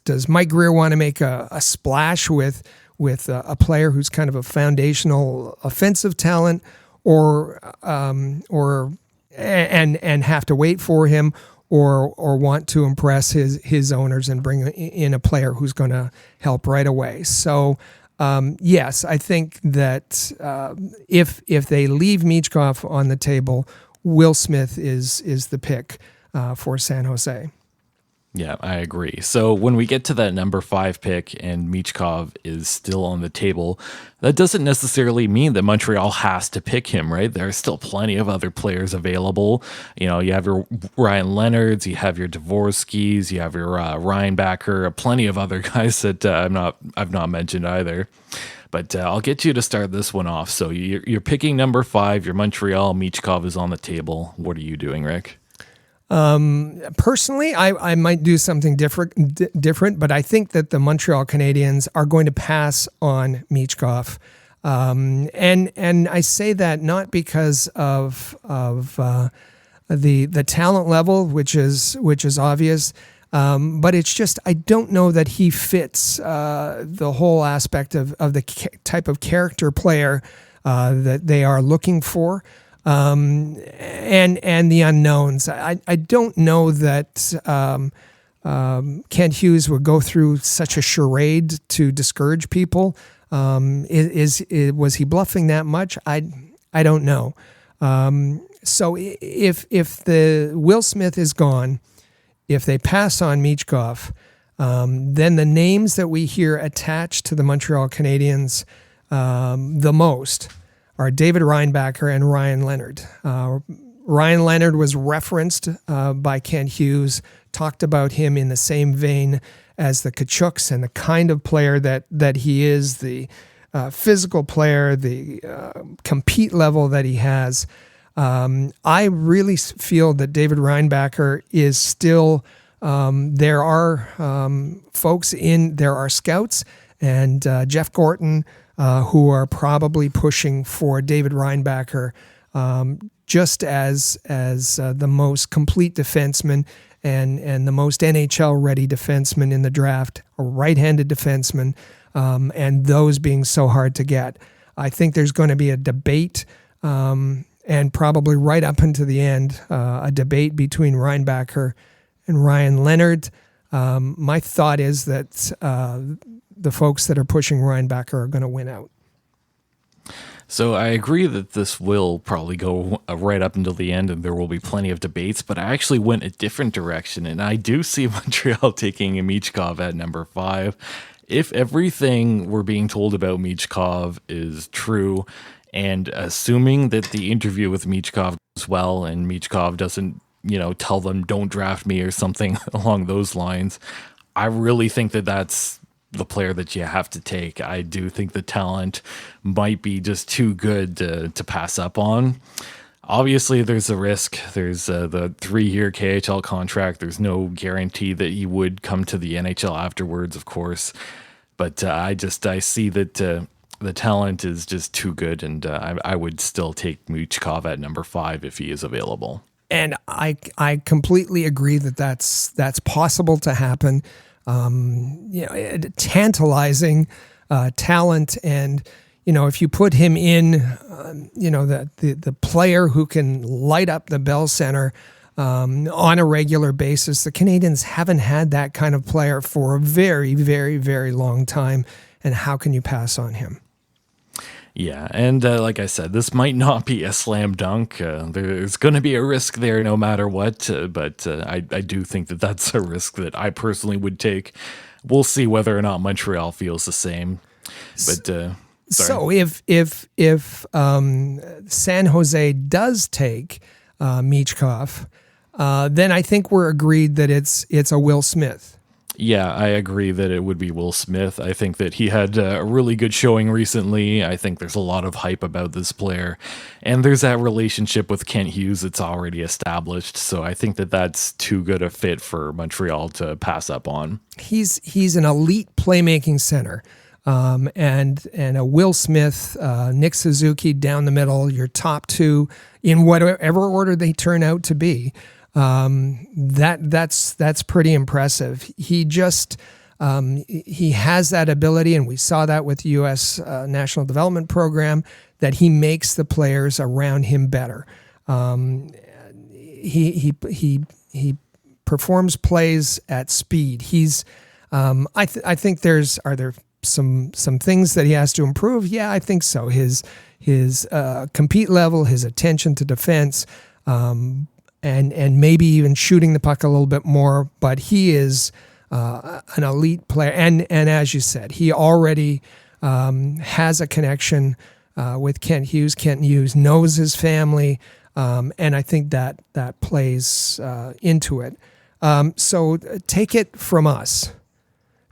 Does Mike Greer want to make a splash with a player who's kind of a foundational offensive talent, or have to wait for him, or want to impress his owners and bring in a player who's going to help right away? So yes, I think that if they leave Michkov on the table, Will Smith is the pick. for San Jose. Yeah, I agree. So when we get to that number 5 pick and Michkov is still on the table, that doesn't necessarily mean that Montreal has to pick him, right? There are still plenty of other players available. You know, you have your Ryan Leonards, you have your Dvorskys, you have your Ryan Backer, plenty of other guys that I've not mentioned either. But I'll get you to start this one off. So you're picking number 5, your Montreal, Michkov is on the table. What are you doing, Rick? Personally, I might do something different, but I think that the Montreal Canadiens are going to pass on Michkov. And I say that not because of the talent level, which is obvious, but it's just I don't know that he fits the whole aspect of the type of character player that they are looking for. And the unknowns. I don't know that Kent Hughes would go through such a charade to discourage people. Was he bluffing that much? I don't know. So if the Will Smith is gone, if they pass on Michkov, then the names that we hear attached to the Montreal Canadiens the most are David Reinbacher and Ryan Leonard. Ryan Leonard was referenced by Kent Hughes, talked about him in the same vein as the Tkachuks and the kind of player that he is, the physical player, the compete level that he has. I really feel that David Reinbacher is still, there are scouts and Jeff Gorton, who are probably pushing for David Reinbacher just as the most complete defenseman and the most NHL-ready defenseman in the draft, a right-handed defenseman, and those being so hard to get. I think there's going to be a debate, and probably right up into the end, a debate between Reinbacher and Ryan Leonard. My thought is that the folks that are pushing Reinbacher are going to win out. So I agree that this will probably go right up until the end and there will be plenty of debates, but I actually went a different direction and I do see Montreal taking Michkov at number 5. If everything we're being told about Michkov is true, and assuming that the interview with Michkov goes well and Michkov doesn't, tell them don't draft me or something along those lines, I really think that that's the player that you have to take. I do think the talent might be just too good to pass up on. Obviously, there's a risk. There's the 3-year KHL contract. There's no guarantee that he would come to the NHL afterwards, of course. But I see that the talent is just too good, and I would still take Michkov at number 5 if he is available. And I completely agree that that's possible to happen. Tantalizing talent, and if you put him in, the player who can light up the Bell Center on a regular basis. The Canadiens haven't had that kind of player for a very, very, very long time, and how can you pass on him? Yeah, and like I said, this might not be a slam dunk. There's going to be a risk there no matter what, but I do think that that's a risk that I personally would take. We'll see whether or not Montreal feels the same. But so if San Jose does take Michkov, then I think we're agreed that it's a Will Smith. Yeah, I agree that it would be Will Smith. I think that he had a really good showing recently. I think there's a lot of hype about this player. And there's that relationship with Kent Hughes that's already established. So I think that that's too good a fit for Montreal to pass up on. He's an elite playmaking center. And a Will Smith, Nick Suzuki down the middle, your top two in whatever order they turn out to be. That's pretty impressive. He just he has that ability, and we saw that with the U.S. National Development Program, that he makes the players around him better. He performs plays at speed. He's I think are there some things that he has to improve? Yeah, I think so. His compete level, his attention to defense. and maybe even shooting the puck a little bit more. But he is an elite player, and as you said, he already has a connection with Kent Hughes. Kent Hughes knows his family, and I think that plays into it. So take it from us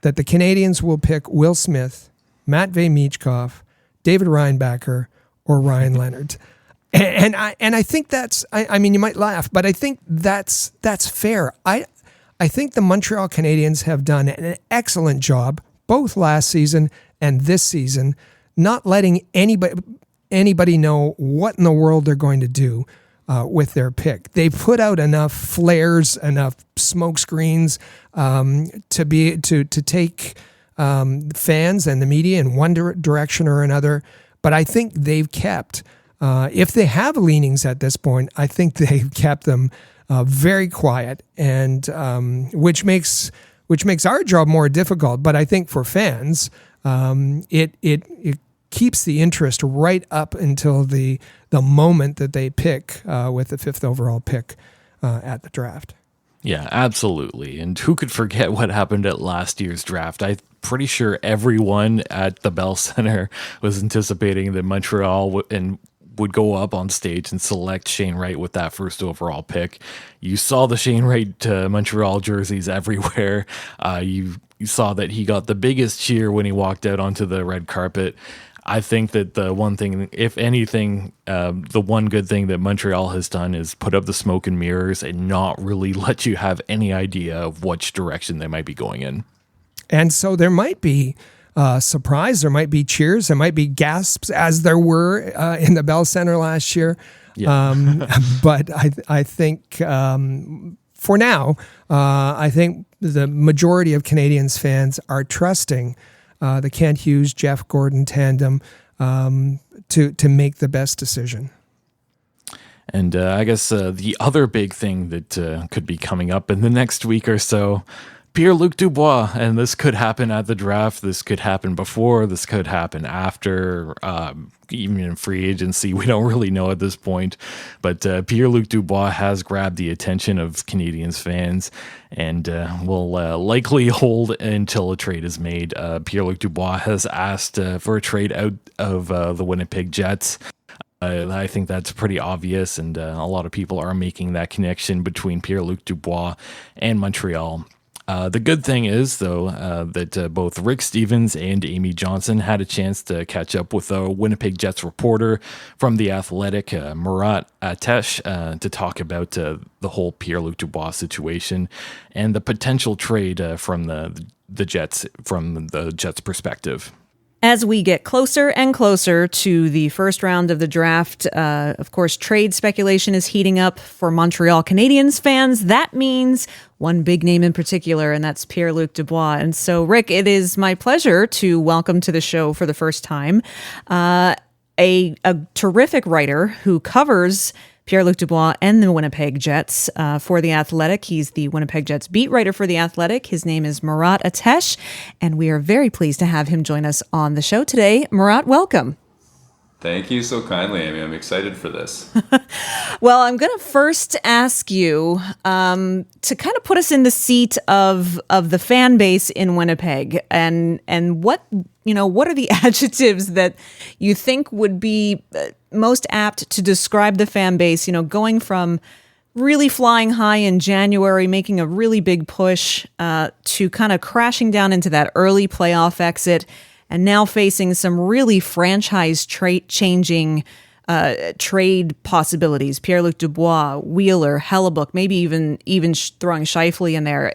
that the Canadiens will pick Will Smith, Matvei Michkov, David Reinbacher, or Ryan Leonard. And I think that's, I mean, you might laugh, but I think that's fair. I think the Montreal Canadiens have done an excellent job, both last season and this season, not letting anybody know what in the world they're going to do with their pick. They put out enough flares, enough smoke screens to take fans and the media in one direction or another. But I think they've kept, if they have leanings at this point, I think they've kept them very quiet, and which makes our job more difficult. But I think for fans, it keeps the interest right up until the moment that they pick with the 5th overall pick at the draft. Yeah, absolutely. And who could forget what happened at last year's draft? I'm pretty sure everyone at the Bell Center was anticipating that Montreal would go up on stage and select Shane Wright with that 1st overall pick. You saw the Shane Wright Montreal jerseys everywhere. You saw that he got the biggest cheer when he walked out onto the red carpet. I think that the one thing, if anything, the one good thing that Montreal has done is put up the smoke and mirrors and not really let you have any idea of which direction they might be going in. And so there might be surprise, there might be cheers, there might be gasps, as there were in the Bell Center last year. Yeah. But I think for now, I think the majority of Canadiens fans are trusting the Kent Hughes, Jeff Gordon tandem to make the best decision. And I guess the other big thing that could be coming up in the next week or so, Pierre-Luc Dubois, and this could happen at the draft, this could happen before, this could happen after, even in free agency, we don't really know at this point, but Pierre-Luc Dubois has grabbed the attention of Canadiens fans and will likely hold until a trade is made. Pierre-Luc Dubois has asked for a trade out of the Winnipeg Jets. I think that's pretty obvious, and a lot of people are making that connection between Pierre-Luc Dubois and Montreal. The good thing is, though, that both Rick Stevens and Amy Johnson had a chance to catch up with a Winnipeg Jets reporter from The Athletic, Murat Ates, to talk about the whole Pierre-Luc Dubois situation and the potential trade from the Jets, from the Jets' perspective. As we get closer and closer to the first round of the draft, of course, trade speculation is heating up for Montreal Canadiens fans. That means one big name in particular, and that's Pierre-Luc Dubois. And so, Rick, it is my pleasure to welcome to the show for the first time a terrific writer who covers Pierre-Luc Dubois and the Winnipeg Jets for The Athletic. He's the Winnipeg Jets beat writer for The Athletic. His name is Murat Ates, and we are very pleased to have him join us on the show today. Murat, welcome. Thank you so kindly, Amy. I'm excited for this. Well, I'm going to first ask you to kind of put us in the seat of the fan base in Winnipeg, and what are the adjectives that you think would be most apt to describe the fan base, going from really flying high in January, making a really big push to kind of crashing down into that early playoff exit, and now facing some really franchise-changing trade possibilities. Pierre-Luc Dubois, Wheeler, Hellebuck, maybe even throwing Scheifele in there.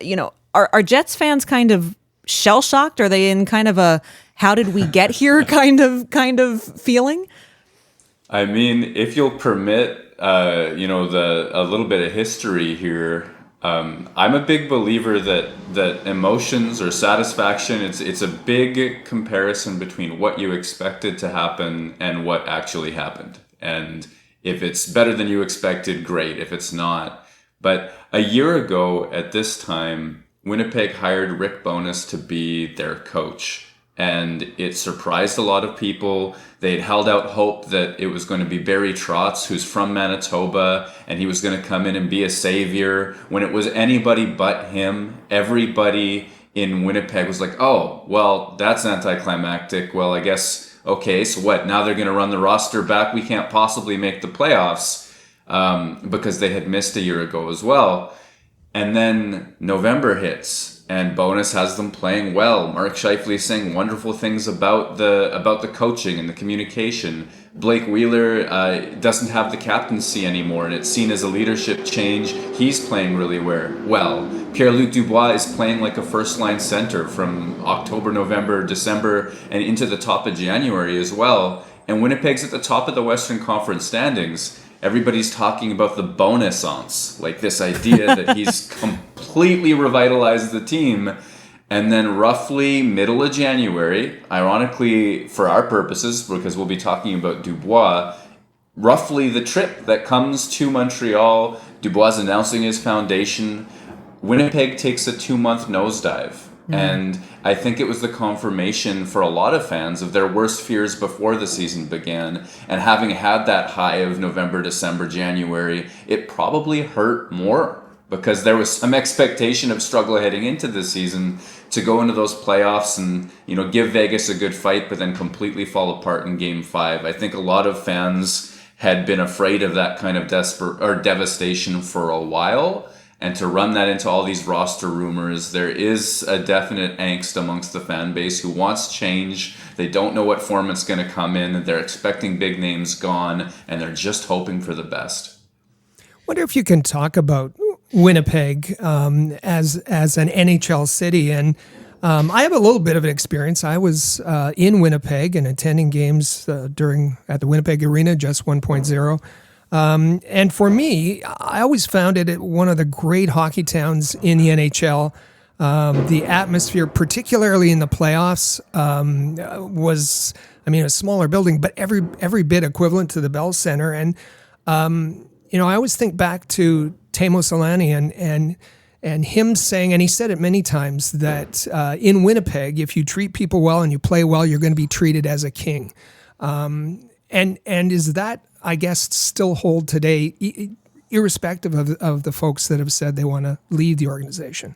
Are Jets fans kind of shell-shocked? Are they in kind of a how did we get here kind of feeling? I mean, if you'll permit, a little bit of history here. I'm a big believer that emotions or satisfaction, it's a big comparison between what you expected to happen and what actually happened. And if it's better than you expected, great. If it's not. But a year ago at this time, Winnipeg hired Rick Bowness to be their coach. and it surprised a lot of people. They'd held out hope that it was going to be Barry Trotz, who's from Manitoba, and he was going to come in and be a savior. When it was anybody but him, everybody in Winnipeg was like, oh, well, that's anticlimactic. Well, I guess, okay, so what? Now they're going to run the roster back. We can't possibly make the playoffs because they had missed a year ago as well. And then November hits, and Bowness has them playing well. Mark Scheifele saying wonderful things about the coaching and the communication. Blake Wheeler doesn't have the captaincy anymore, and it's seen as a leadership change. He's playing really well. Pierre-Luc Dubois is playing like a first-line center from October, November, December, and into the top of January as well. And Winnipeg's at the top of the Western Conference standings. Everybody's talking about the Bonaissance, like this idea that he's completely revitalized the team. And then roughly middle of January, ironically for our purposes, because we'll be talking about Dubois, roughly the trip that comes to Montreal, Dubois announcing his foundation, Winnipeg takes a 2-month nosedive. And I think it was the confirmation for a lot of fans of their worst fears before the season began. And having had that high of November, December, January, it probably hurt more because there was some expectation of struggle heading into the season to go into those playoffs and, give Vegas a good fight, but then completely fall apart in Game 5. I think a lot of fans had been afraid of that kind of devastation for a while. And to run that into all these roster rumors, there is a definite angst amongst the fan base who wants change. They don't know what form it's going to come in. They're expecting big names gone, and they're just hoping for the best. Wonder if you can talk about Winnipeg as an NHL city. And I have a little bit of an experience. I was in Winnipeg and attending games at the Winnipeg Arena, just 1.0. And for me, I always found it one of the great hockey towns in the NHL. The atmosphere, particularly in the playoffs, was, a smaller building, but every bit equivalent to the Bell Center. And, I always think back to Teemu Selanne and him saying, and he said it many times, that in Winnipeg, if you treat people well and you play well, you're going to be treated as a king. And is that, I guess, still hold today, irrespective of the folks that have said they want to leave the organization?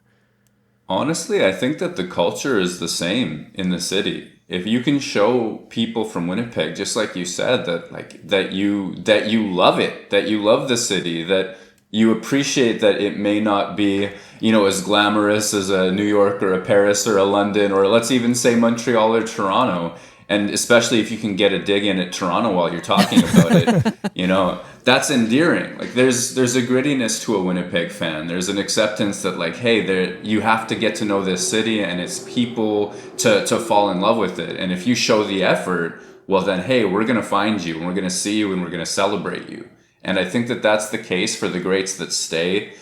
Honestly, I think that the culture is the same in the city. If you can show people from Winnipeg, just like you said, that you love it, that you love the city, that you appreciate that it may not be, as glamorous as a New York or a Paris or a London, or let's even say Montreal or Toronto. And especially if you can get a dig in at Toronto while you're talking about it, that's endearing. Like there's a grittiness to a Winnipeg fan. There's an acceptance that hey, you have to get to know this city and its people to fall in love with it. And if you show the effort, well then, hey, we're going to find you and we're going to see you and we're going to celebrate you. And I think that that's the case for the greats that stay.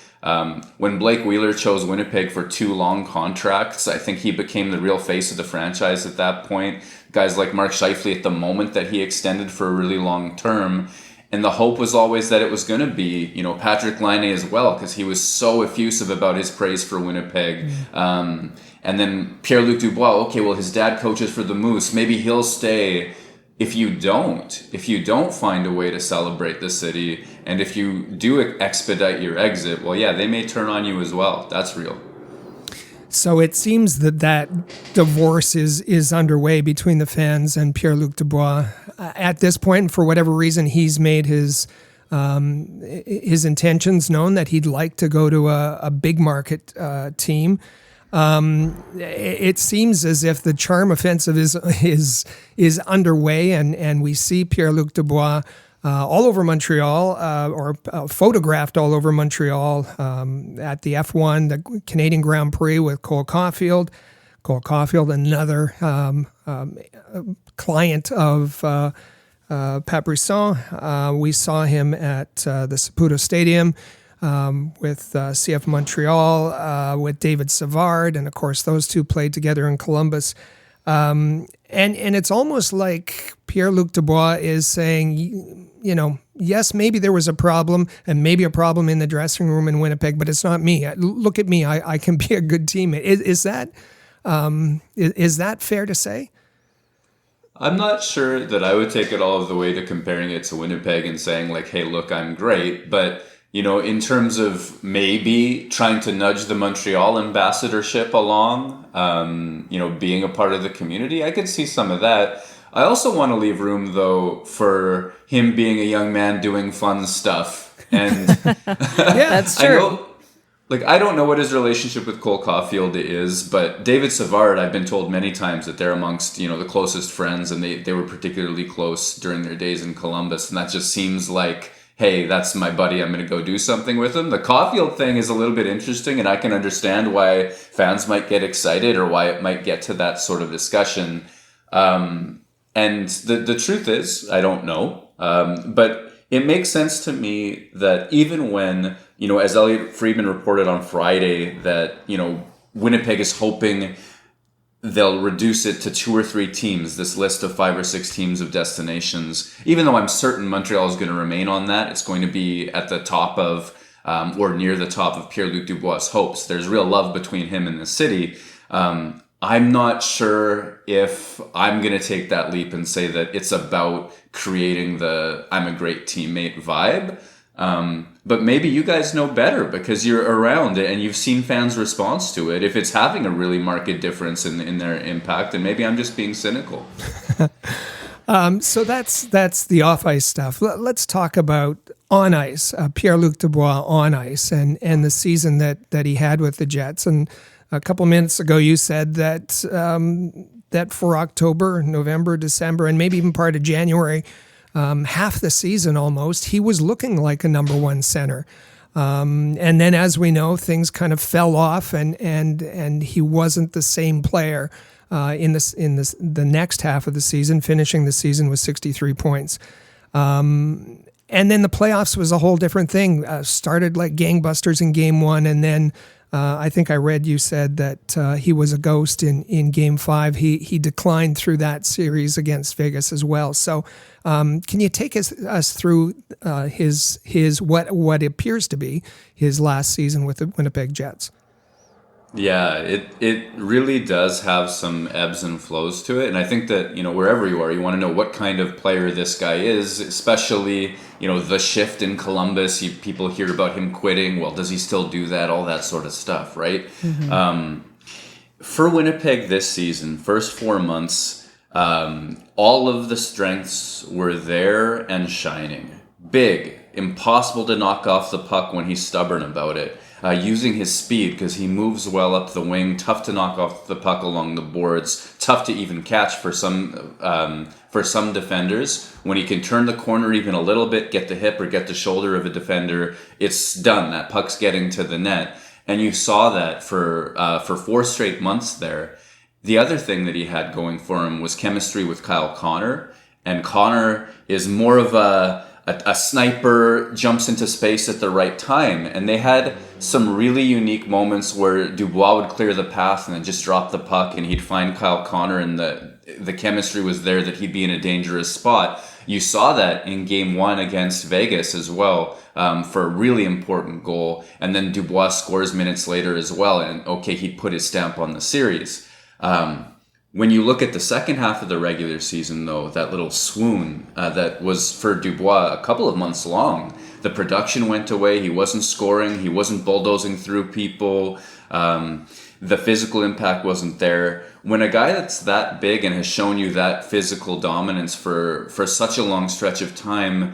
When Blake Wheeler chose Winnipeg for 2 long contracts, I think he became the real face of the franchise at that point. Guys like Mark Scheifele at the moment that he extended for a really long term. And the hope was always that it was going to be, Patrick Laine as well, because he was so effusive about his praise for Winnipeg. And then Pierre-Luc Dubois, okay, well, his dad coaches for the Moose. Maybe he'll stay. If you don't find a way to celebrate the city, and if you do expedite your exit, well, yeah, they may turn on you as well. That's real. So it seems that divorce is underway between the fans and Pierre-Luc Dubois at this point. And for whatever reason, he's made his intentions known that he'd like to go to a big market team. It seems as if the charm offensive is underway, and we see Pierre-Luc Dubois all over Montreal, or photographed all over Montreal at the F1, the Canadian Grand Prix with Cole Caulfield. Cole Caulfield, another client of Pat Brisson. We saw him at the Saputo Stadium with CF Montreal, with David Savard, and of course those two played together in Columbus. And it's almost like Pierre-Luc Dubois is saying, yes, maybe there was a problem and maybe a problem in the dressing room in Winnipeg, but it's not me. Look at me. I can be a good teammate. Is that Is that fair to say? I'm not sure that I would take it all of the way to comparing it to Winnipeg and saying like, hey, look, I'm great. But, in terms of maybe trying to nudge the Montreal ambassadorship along, being a part of the community, I could see some of that. I also want to leave room, though, for him being a young man doing fun stuff. And That's true. I don't know what his relationship with Cole Caulfield is, but David Savard, I've been told many times that they're amongst, the closest friends, and they were particularly close during their days in Columbus. And that just seems like, hey, that's my buddy, I'm going to go do something with him. The Caulfield thing is a little bit interesting, and I can understand why fans might get excited or why it might get to that sort of discussion. And the truth is, I don't know. But it makes sense to me that even when, as Elliot Friedman reported on Friday, that, Winnipeg is hoping they'll reduce it to 2 or 3 teams, this list of 5 or 6 teams of destinations. Even though I'm certain Montreal is going to remain on that, it's going to be at the top of, or near the top of Pierre-Luc Dubois' hopes. There's real love between him and the city. I'm not sure if I'm going to take that leap and say that it's about creating the I'm a great teammate vibe. But maybe you guys know better because you're around it and you've seen fans' response to it. If it's having a really marked difference in their impact, and maybe I'm just being cynical. So that's the off-ice stuff. Let's talk about on ice, Pierre-Luc Dubois on ice and the season that he had with the Jets. And a couple minutes ago, you said that that for October, November, December, and maybe even part of January, half the season almost, he was looking like a number one center. And then, as we know, things kind of fell off, and he wasn't the same player in the next half of the season, finishing the season with 63 points. And then the playoffs was a whole different thing. Started like gangbusters in game 1, and then I think I read you said that he was a ghost in Game 5. He declined through that series against Vegas as well. So can you take us through his what appears to be his last season with the Winnipeg Jets? Yeah, it really does have some ebbs and flows to it. And I think that, wherever you are, you want to know what kind of player this guy is, especially, the shift in Columbus. People hear about him quitting. Well, does he still do that? All that sort of stuff, right? Mm-hmm. For Winnipeg this season, first 4 months, all of the strengths were there and shining. Big, impossible to knock off the puck when he's stubborn about it. Using his speed because he moves well up the wing, tough to knock off the puck along the boards, tough to even catch for some defenders. When he can turn the corner even a little bit, get the hip or get the shoulder of a defender, it's done. That puck's getting to the net. And you saw that for 4 straight months there. The other thing that he had going for him was chemistry with Kyle Connor. And Connor is more of a sniper, jumps into space at the right time. And they had some really unique moments where Dubois would clear the path and then just drop the puck and he'd find Kyle Connor, and the chemistry was there that he'd be in a dangerous spot. You saw that in Game 1 against Vegas as well, for a really important goal. And then Dubois scores minutes later as well. And okay, he'd put his stamp on the series. When you look at the second half of the regular season, though, that little swoon that was for Dubois a couple of months long, the production went away. He wasn't scoring. He wasn't bulldozing through people. The physical impact wasn't there. When a guy that's that big and has shown you that physical dominance for such a long stretch of time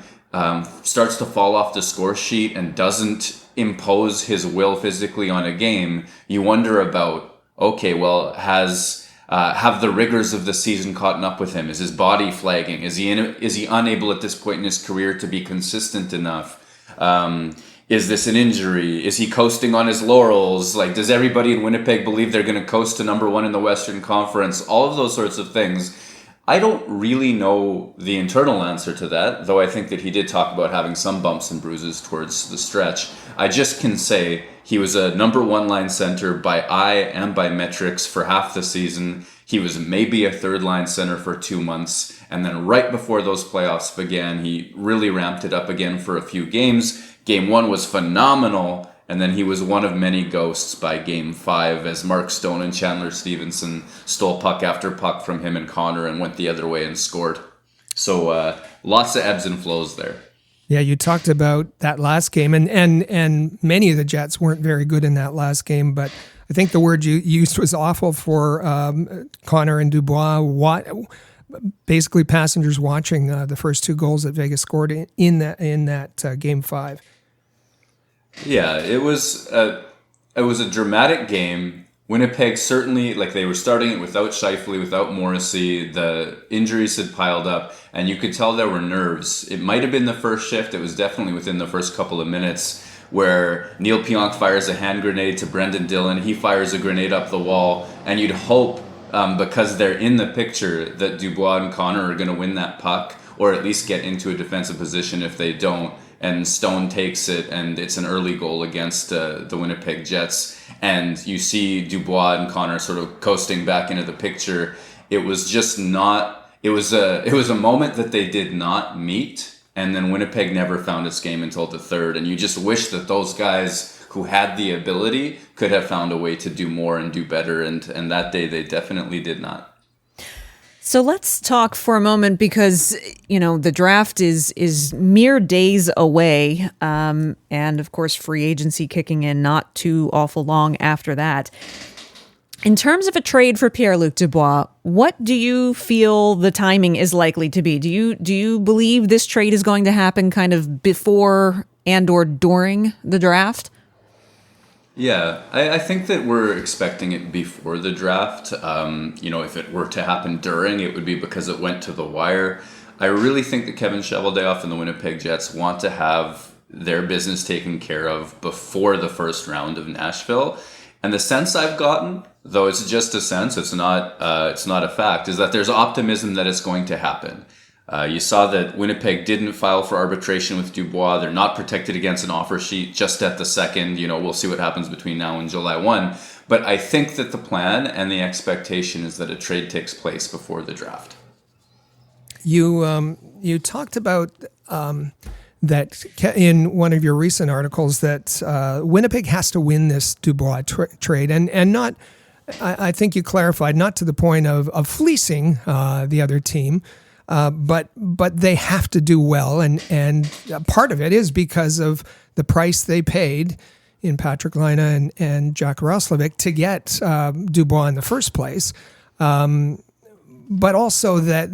starts to fall off the score sheet and doesn't impose his will physically on a game, you wonder about, okay, well, have the rigors of the season caught up with him? Is his body flagging? Is he unable at this point in his career to be consistent enough? Is this an injury? Is he coasting on his laurels? Like, does everybody in Winnipeg believe they're going to coast to number 1 in the Western Conference? All of those sorts of things. I don't really know the internal answer to that, though I think that he did talk about having some bumps and bruises towards the stretch. I just can say he was a number 1 line center by eye and by metrics for half the season. He was maybe a 3rd line center for 2 months. And then right before those playoffs began, he really ramped it up again for a few games. Game 1 was phenomenal. And then he was one of many ghosts by Game 5 as Mark Stone and Chandler Stevenson stole puck after puck from him and Connor and went the other way and scored. So lots of ebbs and flows there. Yeah, you talked about that last game, and many of the Jets weren't very good in that last game, but I think the word you used was awful for Connor and Dubois. Basically, passengers watching the first 2 goals that Vegas scored in that Game 5. Yeah, it was a dramatic game. Winnipeg certainly, they were starting it without Scheifele, without Morrissey. The injuries had piled up, and you could tell there were nerves. It might have been the first shift. It was definitely within the first couple of minutes where Neil Pionk fires a hand grenade to Brendan Dillon. He fires a grenade up the wall, and you'd hope, because they're in the picture, that Dubois and Connor are going to win that puck, or at least get into a defensive position if they don't. And Stone takes it, and it's an early goal against the Winnipeg Jets. And you see Dubois and Connor sort of coasting back into the picture. It was just not. It was a moment that they did not meet, and then Winnipeg never found its game until the third. And you just wish that those guys who had the ability could have found a way to do more and do better. And that day they definitely did not. So let's talk for a moment because, the draft is mere days away. And of course, free agency kicking in not too awful long after that. In terms of a trade for Pierre-Luc Dubois, what do you feel the timing is likely to be? Do you believe this trade is going to happen kind of before and or during the draft? Yeah, I think that we're expecting it before the draft. If it were to happen during, it would be because it went to the wire. I really think that Kevin Cheveldayoff and the Winnipeg Jets want to have their business taken care of before the first round of Nashville. And the sense I've gotten, though it's just a sense, it's not a fact, is that there's optimism that it's going to happen. You saw that Winnipeg didn't file for arbitration with Dubois. They're not protected against an offer sheet just at the second. We'll see what happens between now and July 1. But I think that the plan and the expectation is that a trade takes place before the draft. You talked about that in one of your recent articles that Winnipeg has to win this Dubois trade and not. I think you clarified not to the point of fleecing the other team. But they have to do well, and part of it is because of the price they paid in Patrick Laine and Jack Roslovic to get Dubois in the first place. But also that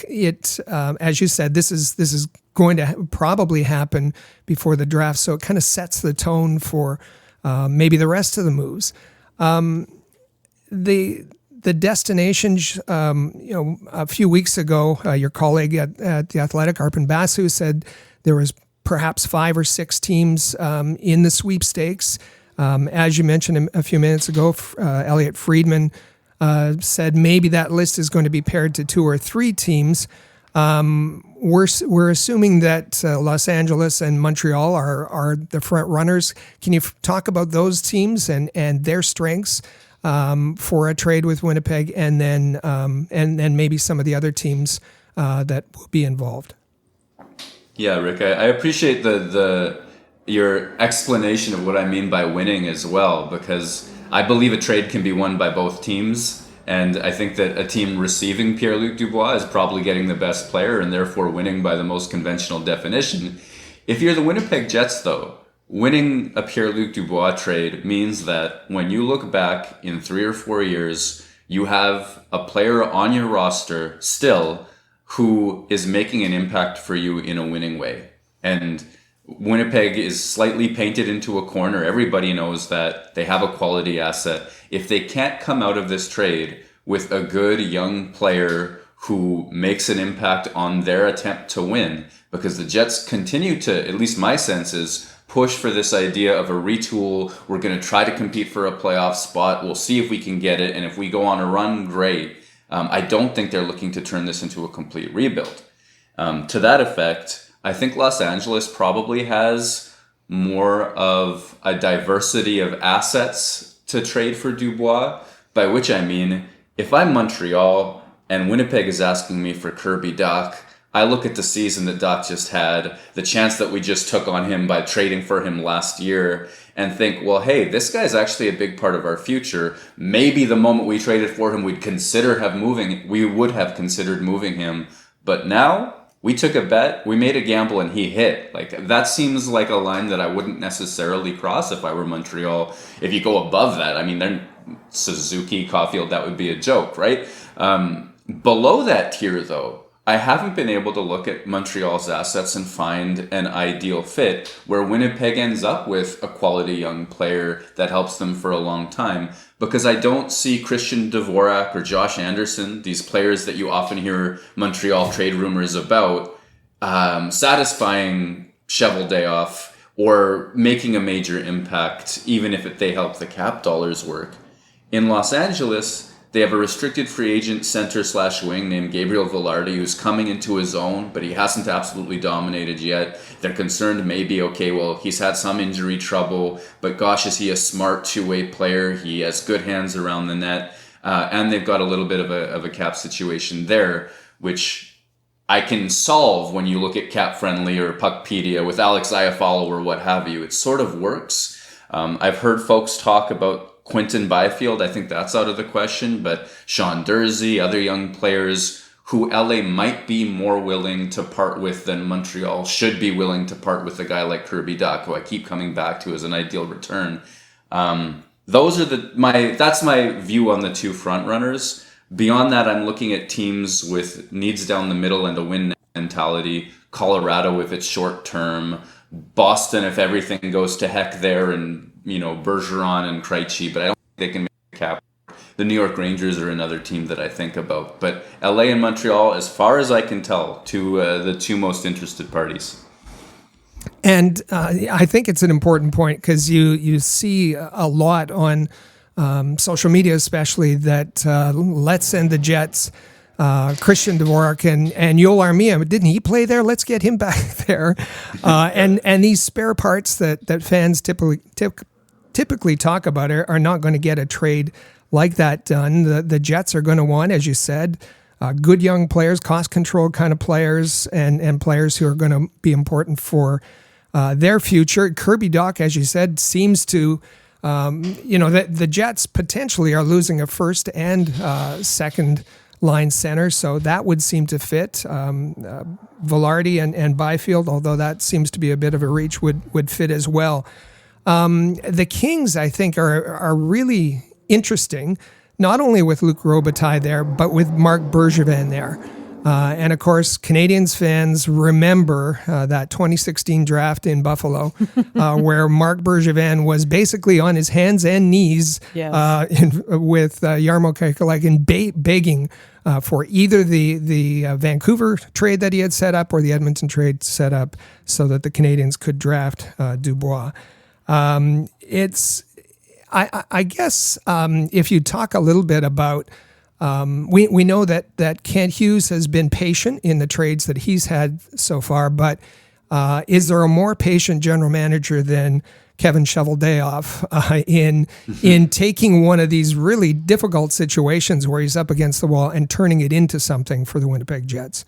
it as you said, this is going to probably happen before the draft, so it kind of sets the tone for maybe the rest of the moves. The destination, a few weeks ago, your colleague at The Athletic, Arpon Basu, said there was perhaps 5 or 6 teams in the sweepstakes. As you mentioned a few minutes ago, Elliot Friedman said maybe that list is going to be paired to 2 or 3 teams. We're assuming that Los Angeles and Montreal are the front runners. Can you talk about those teams and their strengths? For a trade with Winnipeg, and then maybe some of the other teams that will be involved. Yeah, Rick, I appreciate your explanation of what I mean by winning as well, because I believe a trade can be won by both teams, and I think that a team receiving Pierre-Luc Dubois is probably getting the best player and therefore winning by the most conventional definition. If you're the Winnipeg Jets, though, winning a Pierre-Luc Dubois trade means that when you look back in 3 or 4 years, you have a player on your roster still who is making an impact for you in a winning way. And Winnipeg is slightly painted into a corner. Everybody knows that they have a quality asset. If they can't come out of this trade with a good young player who makes an impact on their attempt to win, because the Jets continue to, at least my sense is, push for this idea of a retool. We're going to try to compete for a playoff spot. We'll see if we can get it. And if we go on a run, great. I don't think they're looking to turn this into a complete rebuild. To that effect, I think Los Angeles probably has more of a diversity of assets to trade for Dubois, by which I mean, if I'm Montreal and Winnipeg is asking me for Kirby Dach, I look at the season that Dach just had, the chance that we just took on him by trading for him last year, and think, well, hey, this guy's actually a big part of our future. Maybe the moment we traded for him, we would have considered moving him. But now we took a bet, we made a gamble, and he hit. Like, that seems like a line that I wouldn't necessarily cross if I were Montreal. If you go above that, I mean, they're Suzuki, Caulfield, that would be a joke, right? Below that tier, though, I haven't been able to look at Montreal's assets and find an ideal fit where Winnipeg ends up with a quality young player that helps them for a long time, because I don't see Christian Dvorak or Josh Anderson, these players that you often hear Montreal trade rumors about, satisfying Cheveldayoff or making a major impact, even if they help the cap dollars work. In Los Angeles, they have a restricted free agent center/wing named Gabriel Vilardi, who's coming into his own, but he hasn't absolutely dominated yet. They're concerned maybe, okay, well, he's had some injury trouble, but gosh, is he a smart two-way player? He has good hands around the net, and they've got a little bit of a cap situation there, which I can solve when you look at Cap Friendly or Puckpedia with Alex Iafallo or what have you. It sort of works. I've heard folks talk about Quinton Byfield. I think that's out of the question, but Sean Dursey, other young players who LA might be more willing to part with than Montreal should be willing to part with a guy like Kirby Dach, who I keep coming back to as an ideal return. Those are that's my view on the two front runners. Beyond that, I'm looking at teams with needs down the middle and a win mentality. Colorado if it's short term, Boston if everything goes to heck there, and Bergeron and Krejci, but I don't think they can make a cap. The New York Rangers are another team that I think about. But LA and Montreal, as far as I can tell, the two most interested parties. And I think it's an important point because you see a lot on social media, especially, that let's send the Jets Christian Dvorak and Yoel Armia. Didn't he play there? Let's get him back there. And these spare parts that fans typically talk about are not going to get a trade like that done. The Jets are going to want, as you said, good young players, cost-controlled kind of players, and players who are going to be important for their future. Kirby Dach, as you said, seems to, the Jets potentially are losing a first and second line center, so that would seem to fit. Vilardi and Byfield, although that seems to be a bit of a reach, would fit as well. The Kings, I think, are really interesting, not only with Luc Robitaille there, but with Marc Bergevin there. And of course, Canadiens fans remember that 2016 draft in Buffalo, where Marc Bergevin was basically on his hands and knees with Jarmo Kekalainen begging for either the Vancouver trade that he had set up or the Edmonton trade set up so that the Canadiens could draft Dubois. I guess if you talk a little bit about, we know that Kent Hughes has been patient in the trades that he's had so far, but is there a more patient general manager than Kevin Cheveldayoff in taking one of these really difficult situations where he's up against the wall and turning it into something for the Winnipeg Jets?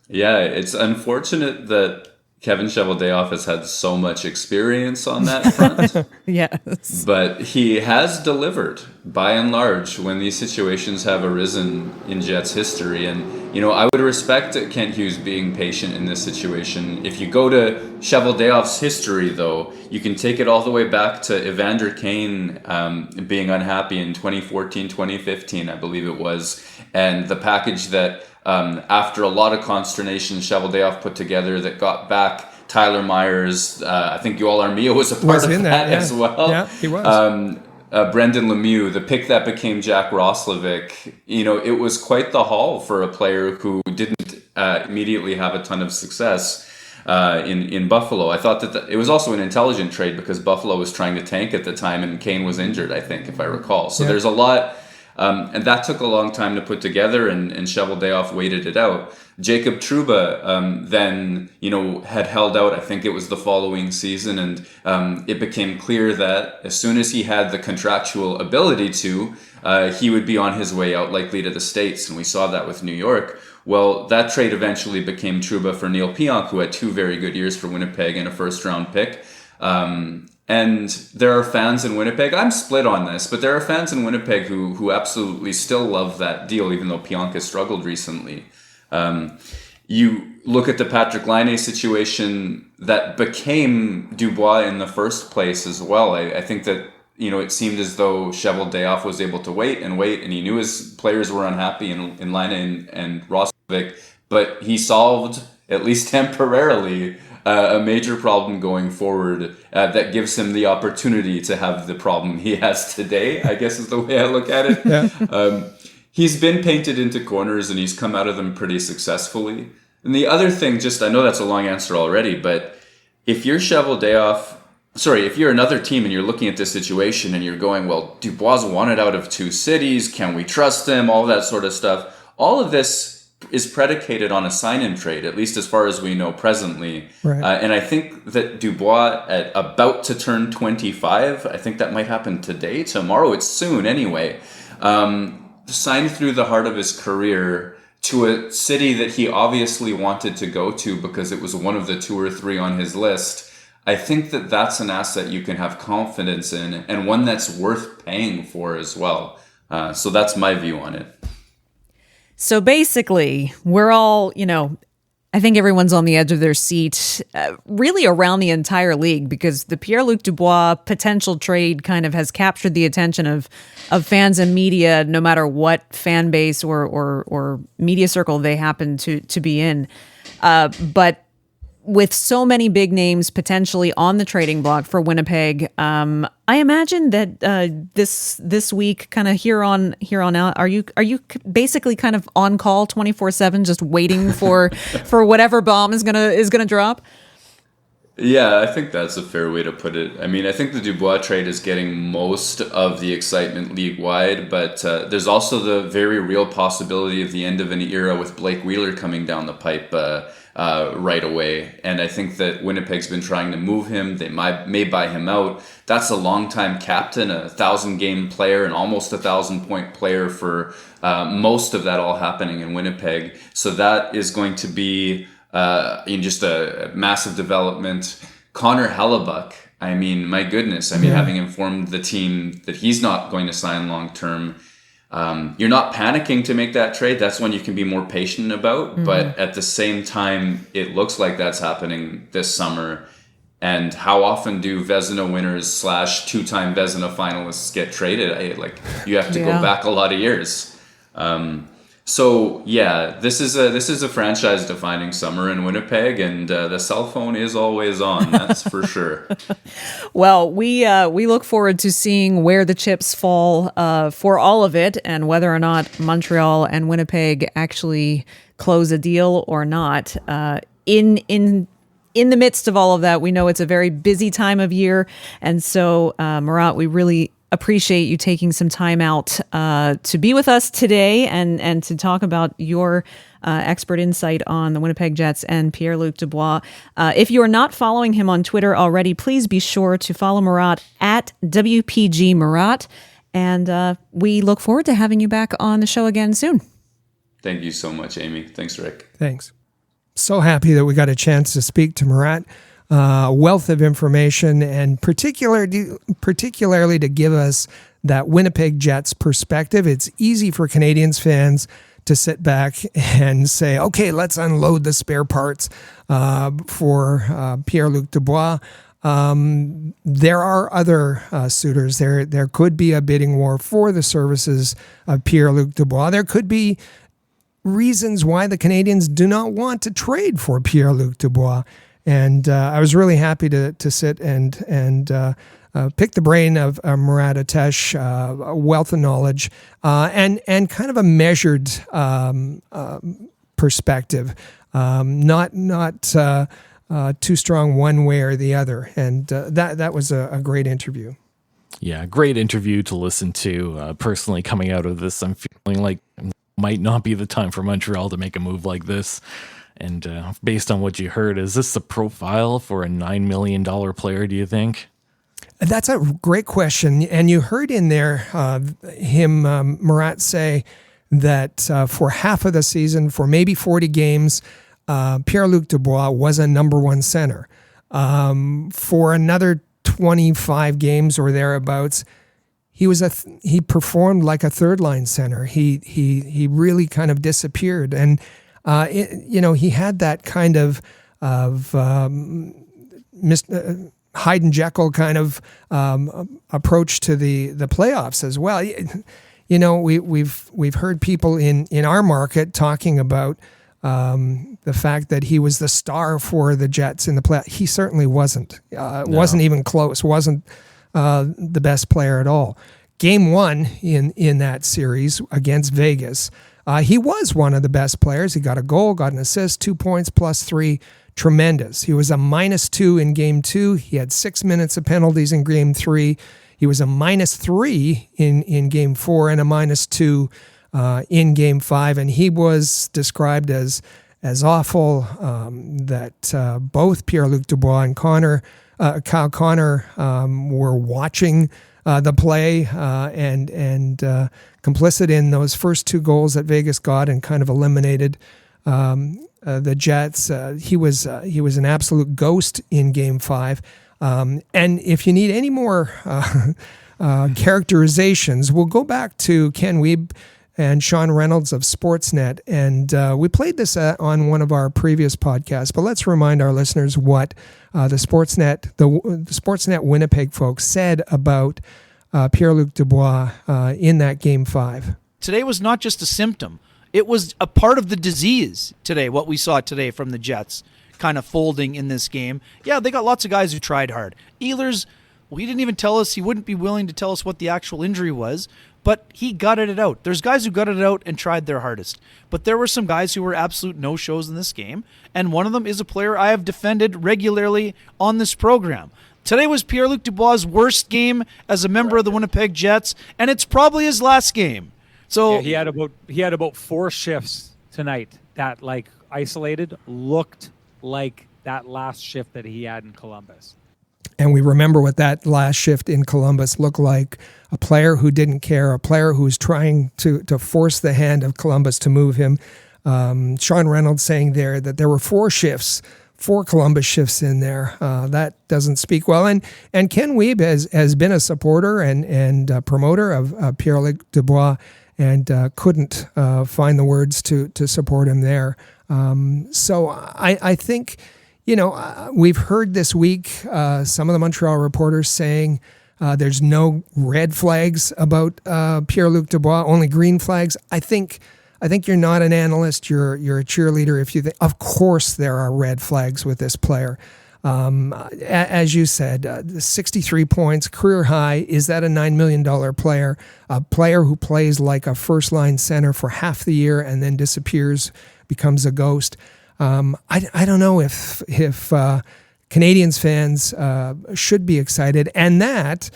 Yeah, it's unfortunate that Kevin Cheveldayoff has had so much experience on that front. Yes. But he has delivered, by and large, when these situations have arisen in Jets history. And, I would respect Kent Hughes being patient in this situation. If you go to Cheveldayoff's history, though, you can take it all the way back to Evander Kane being unhappy in 2014, 2015, I believe it was. And the package that after a lot of consternation, Cheveldayoff put together that got back Tyler Myers. I think Yoel Armia was a part of that as well. Yeah, he was. Brendan Lemieux, the pick that became Jack Roslovic. It was quite the haul for a player who didn't immediately have a ton of success in Buffalo. I thought that it was also an intelligent trade because Buffalo was trying to tank at the time and Kane was injured, I think, if I recall. So there's a lot. And that took a long time to put together, and Cheveldayoff waited it out. Jacob Trouba then, had held out. I think it was the following season, and it became clear that as soon as he had the contractual ability to, he would be on his way out, likely to the States. And we saw that with New York. Well, that trade eventually became Trouba for Neil Pionk, who had 2 very good years for Winnipeg and a first-round pick. And there are fans in Winnipeg, I'm split on this, but there are fans in Winnipeg who absolutely still love that deal, even though Pionk has struggled recently. You look at the Patrick Laine situation that became Dubois in the first place as well. I think that, it seemed as though Cheveldayoff was able to wait, and he knew his players were unhappy in Laine and Roslovic, but he solved, at least temporarily, a major problem going forward that gives him the opportunity to have the problem he has today, I guess is the way I look at it. Yeah. He's been painted into corners and he's come out of them pretty successfully. And the other thing, I know that's a long answer already, but if you're if you're another team and you're looking at this situation and you're going, well, Dubois wanted out of 2 cities, can we trust him, all that sort of stuff, all of this is predicated on a sign-in trade, at least as far as we know presently. Right. And I think that Dubois, at about to turn 25, I think that might happen today, tomorrow, it's soon anyway, signed through the heart of his career to a city that he obviously wanted to go to because it was one of the 2 or 3 on his list. I think that that's an asset you can have confidence in, and one that's worth paying for as well. So that's my view on it. So basically, we're all, I think everyone's on the edge of their seat, really around the entire league, because the Pierre-Luc Dubois potential trade kind of has captured the attention of fans and media, no matter what fan base or media circle they happen to be in. But with so many big names potentially on the trading block for Winnipeg, I imagine that this week, kind of here on out, are you basically kind of on call 24/7, just waiting for whatever bomb is gonna drop? Yeah, I think that's a fair way to put it. I mean, I think the Dubois trade is getting most of the excitement league-wide, but there's also the very real possibility of the end of an era with Blake Wheeler coming down the pipe right away. And I think that Winnipeg's been trying to move him. They may buy him out. That's a long-time captain, a 1,000-game player, and almost a 1,000-point player for most of that all happening in Winnipeg. So that is going to be just a massive development. Connor Hellebuck, I mean, my goodness. I mean, having informed the team that he's not going to sign long-term, you're not panicking to make that trade. That's one you can be more patient about. Mm-hmm. But at the same time, it looks like that's happening this summer. And how often do Vezina winners / 2-time Vezina finalists get traded? You have to go back a lot of years. So yeah, this is a franchise-defining summer in Winnipeg, and the cell phone is always on. That's for sure. Well, we look forward to seeing where the chips fall for all of it, and whether or not Montreal and Winnipeg actually close a deal or not. In the midst of all of that, we know it's a very busy time of year, and so Murat, we really appreciate you taking some time out to be with us today and to talk about your expert insight on the Winnipeg Jets and Pierre-Luc Dubois. If you are not following him on Twitter already, please be sure to follow Murat at WPG Murat. And we look forward to having you back on the show again soon. Thank you so much, Amy. Thanks, Rick. Thanks. So happy that we got a chance to speak to Murat. Wealth of information, and particularly to give us that Winnipeg Jets perspective. It's easy for Canadiens fans to sit back and say, okay, let's unload the spare parts for Pierre-Luc Dubois. There are other suitors. There could be a bidding war for the services of Pierre-Luc Dubois. There could be reasons why the Canadiens do not want to trade for Pierre-Luc Dubois. And I was really happy to sit and pick the brain of Murat Ates, a wealth of knowledge, and kind of a measured perspective, not too strong one way or the other. And that was a great interview. Yeah, great interview to listen to. Personally, coming out of this, I'm feeling like it might not be the time for Montreal to make a move like this. And based on what you heard, is this the profile for a $9 million player, do you think? That's a great question. And you heard in there him, Murat, say that for half of the season, for maybe 40 games, Pierre-Luc Dubois was a number one center. For another 25 games or thereabouts, he performed like a third line center. He really kind of disappeared, and he had that kind of Hyde and Jekyll kind of approach to the playoffs as well. We've heard people in our market talking about the fact that he was the star for the Jets in the playoffs. He certainly wasn't. Wasn't even close. Wasn't the best player at all. Game 1 in that series against Vegas, he was one of the best players. He got a goal, got an assist, 2 points plus 3. Tremendous. He was a -2 in Game 2. He had 6 minutes of penalties in Game 3. He was a -3 in Game 4 and a -2 in Game 5. And he was described as awful, that both Pierre-Luc Dubois and Kyle Connor were watching the play and complicit in those first 2 goals that Vegas got and kind of eliminated the Jets. He was an absolute ghost in Game 5. And if you need any more characterizations, we'll go back to Ken Wiebe and Sean Reynolds of Sportsnet. And we played this on one of our previous podcasts, but let's remind our listeners what the Sportsnet Winnipeg folks said about Pierre-Luc Dubois in that Game 5. Today was not just a symptom. It was a part of the disease today, what we saw today from the Jets kind of folding in this game. Yeah, they got lots of guys who tried hard. Ehlers, well, he didn't even tell us, he wouldn't be willing to tell us what the actual injury was, but he gutted it out. There's guys who gutted it out and tried their hardest. But there were some guys who were absolute no-shows in this game, and one of them is a player I have defended regularly on this program. Today was Pierre-Luc Dubois' worst game as a member of the Winnipeg Jets, and it's probably his last game. So yeah, he had about 4 shifts tonight that, like, isolated, looked like that last shift that he had in Columbus. And we remember what that last shift in Columbus looked like. A player who didn't care, a player who was trying to force the hand of Columbus to move him. Sean Reynolds saying there that there were 4 Columbus shifts in there. That doesn't speak well. And Ken Wiebe has been a supporter and promoter of Pierre-Luc Dubois, and couldn't find the words to support him there. So I think, we've heard this week some of the Montreal reporters saying there's no red flags about Pierre-Luc Dubois, only green flags. I think you're not an analyst. You're a cheerleader if you think. Of course, there are red flags with this player. As you said, 63 points, career high. Is that a $9 million player? A player who plays like a first-line center for half the year and then disappears, becomes a ghost. I don't know if Canadiens fans should be excited, and that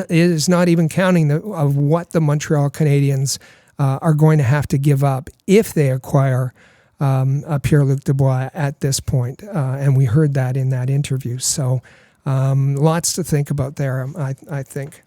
is not even counting of what the Montreal Canadiens are going to have to give up if they acquire Pierre-Luc Dubois at this point. And we heard that in that interview. So lots to think about there, I think.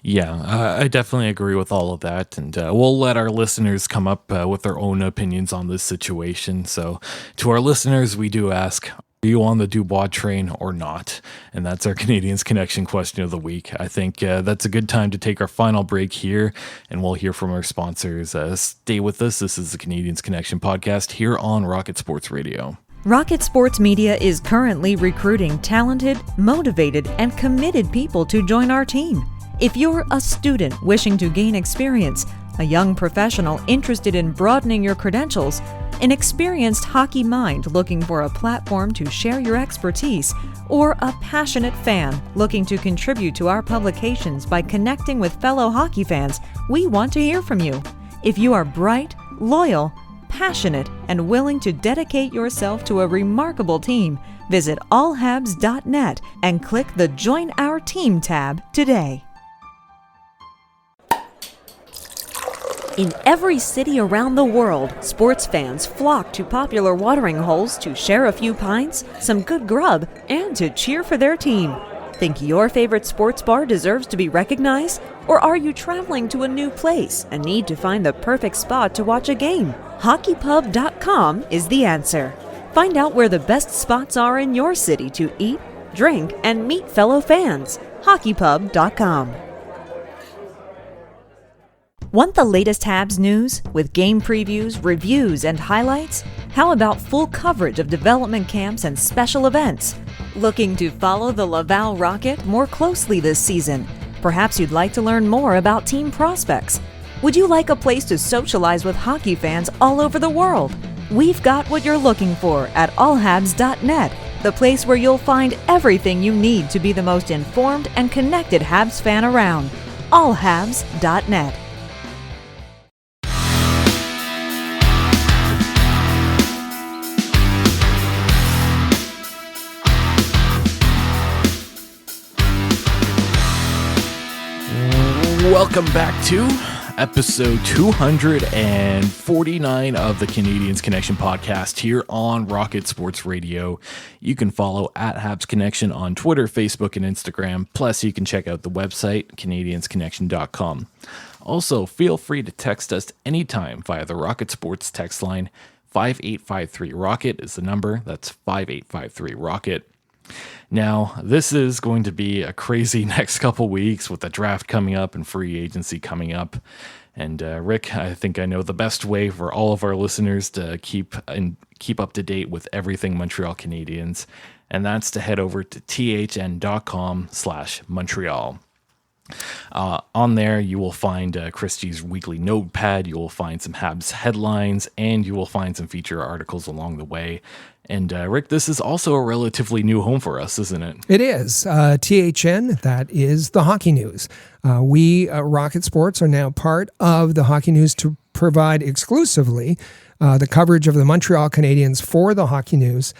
Yeah, I definitely agree with all of that. And we'll let our listeners come up with their own opinions on this situation. So to our listeners, we do ask, are you on the Dubois train or not? And that's our Canadiens Connection question of the week. I think that's a good time to take our final break here, and we'll hear from our sponsors. Stay with us. This is the Canadiens Connection podcast here on Rocket Sports Radio. Rocket Sports Media is currently recruiting talented, motivated, and committed people to join our team. If you're a student wishing to gain experience, a young professional interested in broadening your credentials, an experienced hockey mind looking for a platform to share your expertise, or a passionate fan looking to contribute to our publications by connecting with fellow hockey fans, we want to hear from you. If you are bright, loyal, passionate, and willing to dedicate yourself to a remarkable team, visit allhabs.net and click the Join Our Team tab today. In every city around the world, sports fans flock to popular watering holes to share a few pints, some good grub, and to cheer for their team. Think your favorite sports bar deserves to be recognized? Or are you traveling to a new place and need to find the perfect spot to watch a game? HockeyPub.com is the answer. Find out where the best spots are in your city to eat, drink, and meet fellow fans. HockeyPub.com. Want the latest Habs news with game previews, reviews, and highlights? How about full coverage of development camps and special events? Looking to follow the Laval Rocket more closely this season? Perhaps you'd like to learn more about team prospects. Would you like a place to socialize with hockey fans all over the world? We've got what you're looking for at allhabs.net, the place where you'll find everything you need to be the most informed and connected Habs fan around. allhabs.net. Welcome back to episode 249 of the Canadiens Connection podcast here on Rocket Sports Radio. You can follow at Habs Connection on Twitter, Facebook, and Instagram. Plus, you can check out the website, canadiensconnection.com. Also, feel free to text us anytime via the Rocket Sports text line. 5853-ROCKET is the number. That's 5853-ROCKET. Now, this is going to be a crazy next couple weeks with the draft coming up and free agency coming up. And Rick, I think I know the best way for all of our listeners to keep up to date with everything Montreal Canadiens, and that's to head over to thn.com/Montreal. On there, you will find Christie's weekly notepad, you will find some Habs headlines, and you will find some feature articles along the way. And Rick, this is also a relatively new home for us, isn't it? It is. THN, that is the Hockey News. We, Rocket Sports, are now part of the Hockey News to provide exclusively the coverage of the Montreal Canadiens for the Hockey News.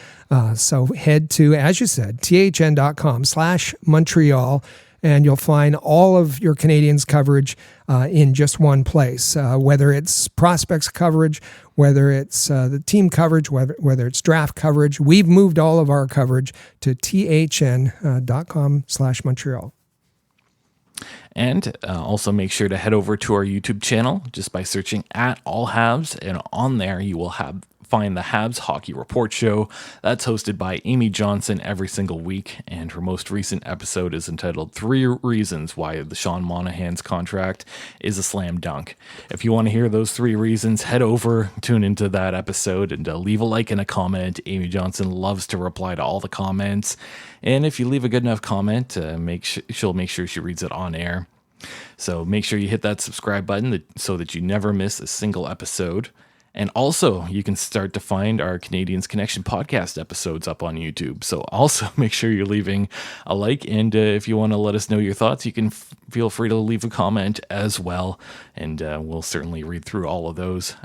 So head to, as you said, thn.com/Montreal, and you'll find all of your Canadiens coverage in just one place, whether it's prospects coverage, whether it's the team coverage, whether it's draft coverage. We've moved all of our coverage to thn.com/Montreal. And also make sure to head over to our YouTube channel just by searching at All Habs, and on there you will find the Habs Hockey Report Show. That's hosted by Amy Johnson every single week, and her most recent episode is entitled 3 Reasons Why the Sean Monahan's Contract is a Slam Dunk. If you want to hear those 3 reasons, head over, tune into that episode, and leave a like and a comment. Amy Johnson loves to reply to all the comments, and if you leave a good enough comment, she'll make sure she reads it on air. So make sure you hit that subscribe button so that you never miss a single episode. And also, you can start to find our Canadiens Connection podcast episodes up on YouTube. So also make sure you're leaving a like. And if you want to let us know your thoughts, you can feel free to leave a comment as well. And we'll certainly read through all of those.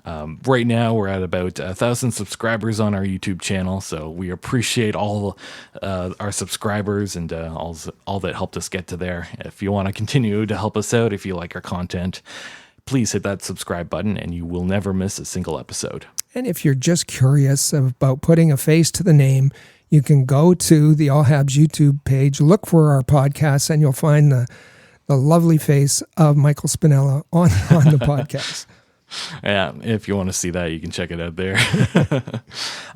Right now, we're at about 1,000 subscribers on our YouTube channel. So we appreciate all our subscribers and all that helped us get to there. If you want to continue to help us out, if you like our content, please hit that subscribe button and you will never miss a single episode. And if you're just curious about putting a face to the name, you can go to the All Habs YouTube page, look for our podcast, and you'll find the lovely face of Michael Spinella on the podcast. Yeah, if you want to see that, you can check it out there.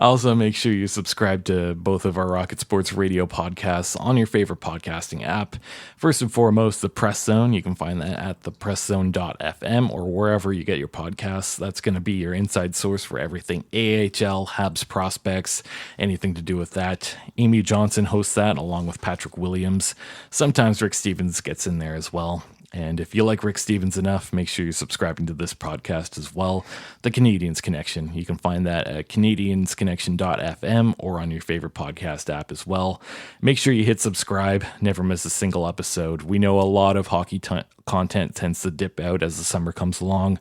Also, make sure you subscribe to both of our Rocket Sports Radio podcasts on your favorite podcasting app. First and foremost, the Press Zone. You can find that at thepresszone.fm or wherever you get your podcasts. That's going to be your inside source for everything AHL, Habs prospects, anything to do with that. Amy Johnson hosts that along with Patrick Williams. Sometimes Rick Stevens gets in there as well. And if you like Rick Stevens enough, make sure you're subscribing to this podcast as well, The Canadiens Connection. You can find that at canadiensconnection.fm or on your favorite podcast app as well. Make sure you hit subscribe, never miss a single episode. We know a lot of hockey content tends to dip out as the summer comes along,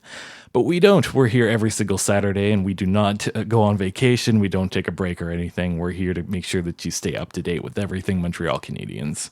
but we don't. We're here every single Saturday, and we do not go on vacation. We don't take a break or anything. We're here to make sure that you stay up to date with everything Montreal Canadiens.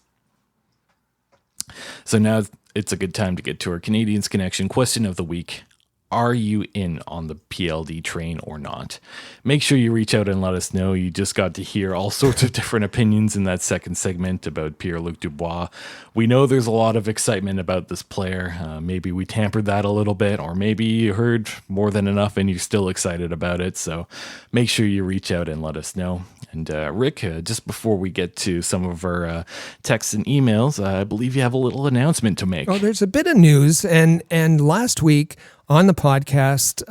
So now it's a good time to get to our Canadiens Connection question of the week. Are you in on the PLD train or not? Make sure you reach out and let us know. You just got to hear all sorts of different opinions in that second segment about Pierre-Luc Dubois. We know there's a lot of excitement about this player. Maybe we tampered that a little bit, or maybe you heard more than enough and you're still excited about it. So make sure you reach out and let us know. And Rick, just before we get to some of our texts and emails, I believe you have a little announcement to make. Oh, there's a bit of news. And last week on the podcast,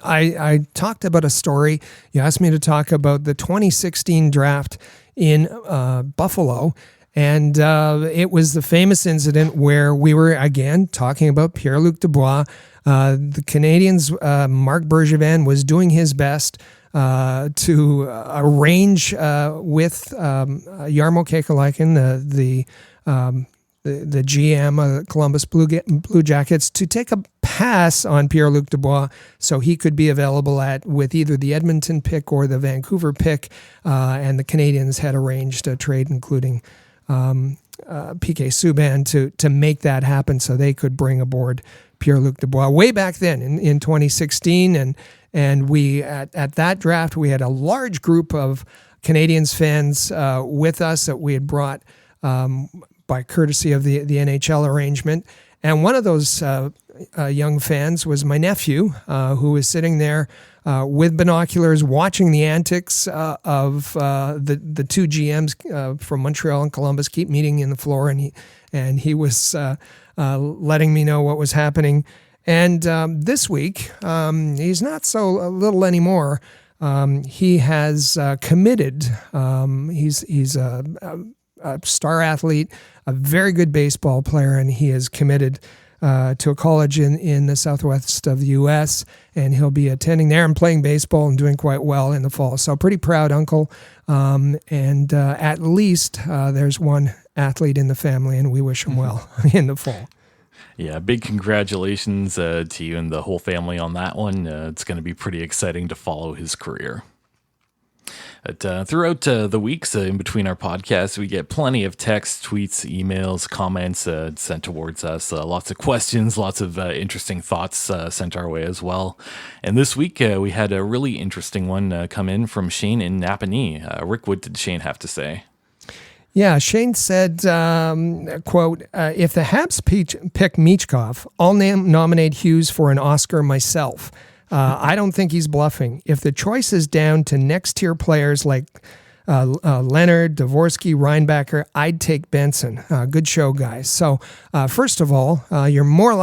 I talked about a story. You asked me to talk about the 2016 draft in Buffalo. And it was the famous incident where we were, again, talking about Pierre-Luc Dubois. The Canadiens, Marc Bergevin was doing his best to arrange with Jarmo Kekalainen, the GM of the Columbus Blue Jackets, to take a pass on Pierre-Luc Dubois so he could be available with either the Edmonton pick or the Vancouver pick. And the Canadiens had arranged a trade, including PK Subban, to make that happen so they could bring aboard Pierre-Luc Dubois way back then in 2016. And we at that draft, we had a large group of Canadiens fans with us that we had brought by courtesy of the NHL arrangement. And one of those young fans was my nephew, who was sitting there with binoculars watching the antics of the two GMs from Montreal and Columbus keep meeting in the floor. And he was letting me know what was happening. And this week, he's not so little anymore. He has committed. He's a star athlete, a very good baseball player, and he is committed to a college in the southwest of the U.S., and he'll be attending there and playing baseball and doing quite well in the fall. So pretty proud uncle. And at least there's one athlete in the family, and we wish him well in the fall. Yeah, big congratulations to you and the whole family on that one. It's going to be pretty exciting to follow his career. But throughout the weeks in between our podcasts, we get plenty of texts, tweets, emails, comments sent towards us. Lots of questions, lots of interesting thoughts sent our way as well. And this week, we had a really interesting one come in from Shane in Napanee. Rick, what did Shane have to say? Yeah, Shane said, quote, if the Habs pick Michkov, I'll nominate Hughes for an Oscar myself. I don't think he's bluffing. If the choice is down to next-tier players like Leonard, Dvorsky, Reinbacher, I'd take Benson. Good show, guys. So first of all, you're most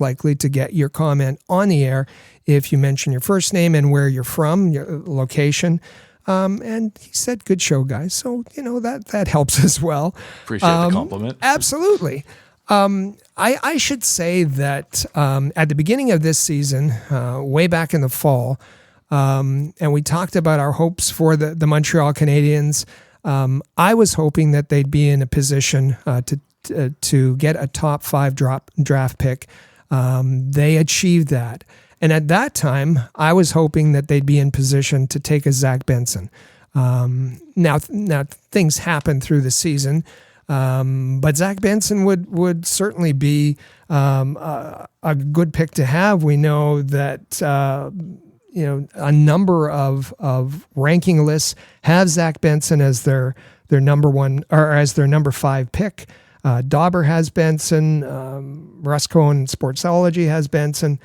likely to get your comment on the air if you mention your first name and where you're from, your location. And he said, good show, guys. So, that helps as well. Appreciate the compliment. Absolutely. I should say that at the beginning of this season, way back in the fall, and we talked about our hopes for the Montreal Canadiens, I was hoping that they'd be in a position to get a top 5 draft pick. They achieved that. And at that time, I was hoping that they'd be in position to take a Zach Benson. Now things happen through the season, but Zach Benson would certainly be a good pick to have. We know that a number of ranking lists have Zach Benson as their number one or as their number 5 pick. Dauber has Benson. Rusko and Sportsology has Benson.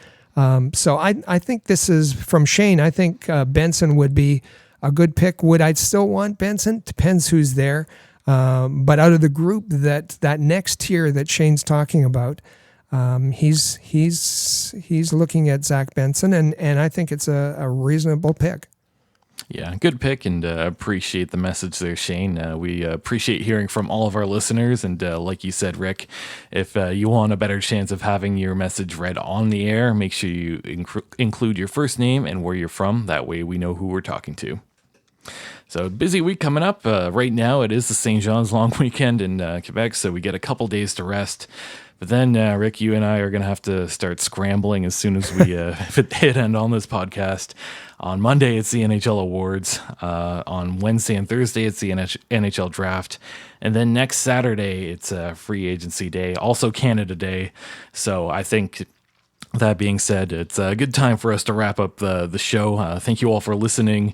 So I think this is from Shane. I think Benson would be a good pick. Would I still want Benson? Depends who's there. But out of the group that next tier that Shane's talking about, he's looking at Zach Benson, and I think it's a reasonable pick. Yeah, good pick, and appreciate the message there, Shane. We appreciate hearing from all of our listeners, and like you said, Rick, if you want a better chance of having your message read on the air, make sure you include your first name and where you're from. That way we know who we're talking to. So busy week coming up. Right now it is the St. Jean's long weekend in Quebec, so we get a couple days to rest. But then, Rick, you and I are going to have to start scrambling as soon as we hit end on this podcast. On Monday, it's the NHL Awards. On Wednesday and Thursday, it's the NHL Draft. And then next Saturday, it's Free Agency Day, also Canada Day. So I think That being said, it's a good time for us to wrap up the show. Thank you all for listening.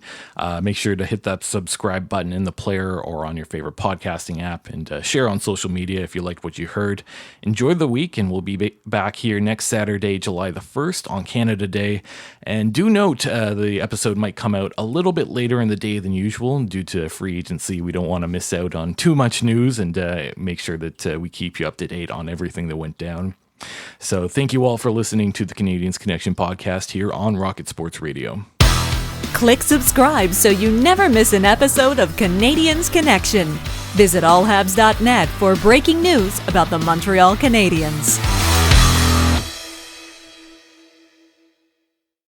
Make sure to hit that subscribe button in the player or on your favorite podcasting app, and share on social media if you liked what you heard. Enjoy the week, and we'll be back here next Saturday, July the 1st on Canada Day. And do note the episode might come out a little bit later in the day than usual due to free agency. We don't want to miss out on too much news, and make sure that we keep you up to date on everything that went down. So thank you all for listening to the Canadiens Connection podcast here on Rocket Sports Radio. Click subscribe so you never miss an episode of Canadiens Connection. Visit allhabs.net for breaking news about the Montreal Canadiens.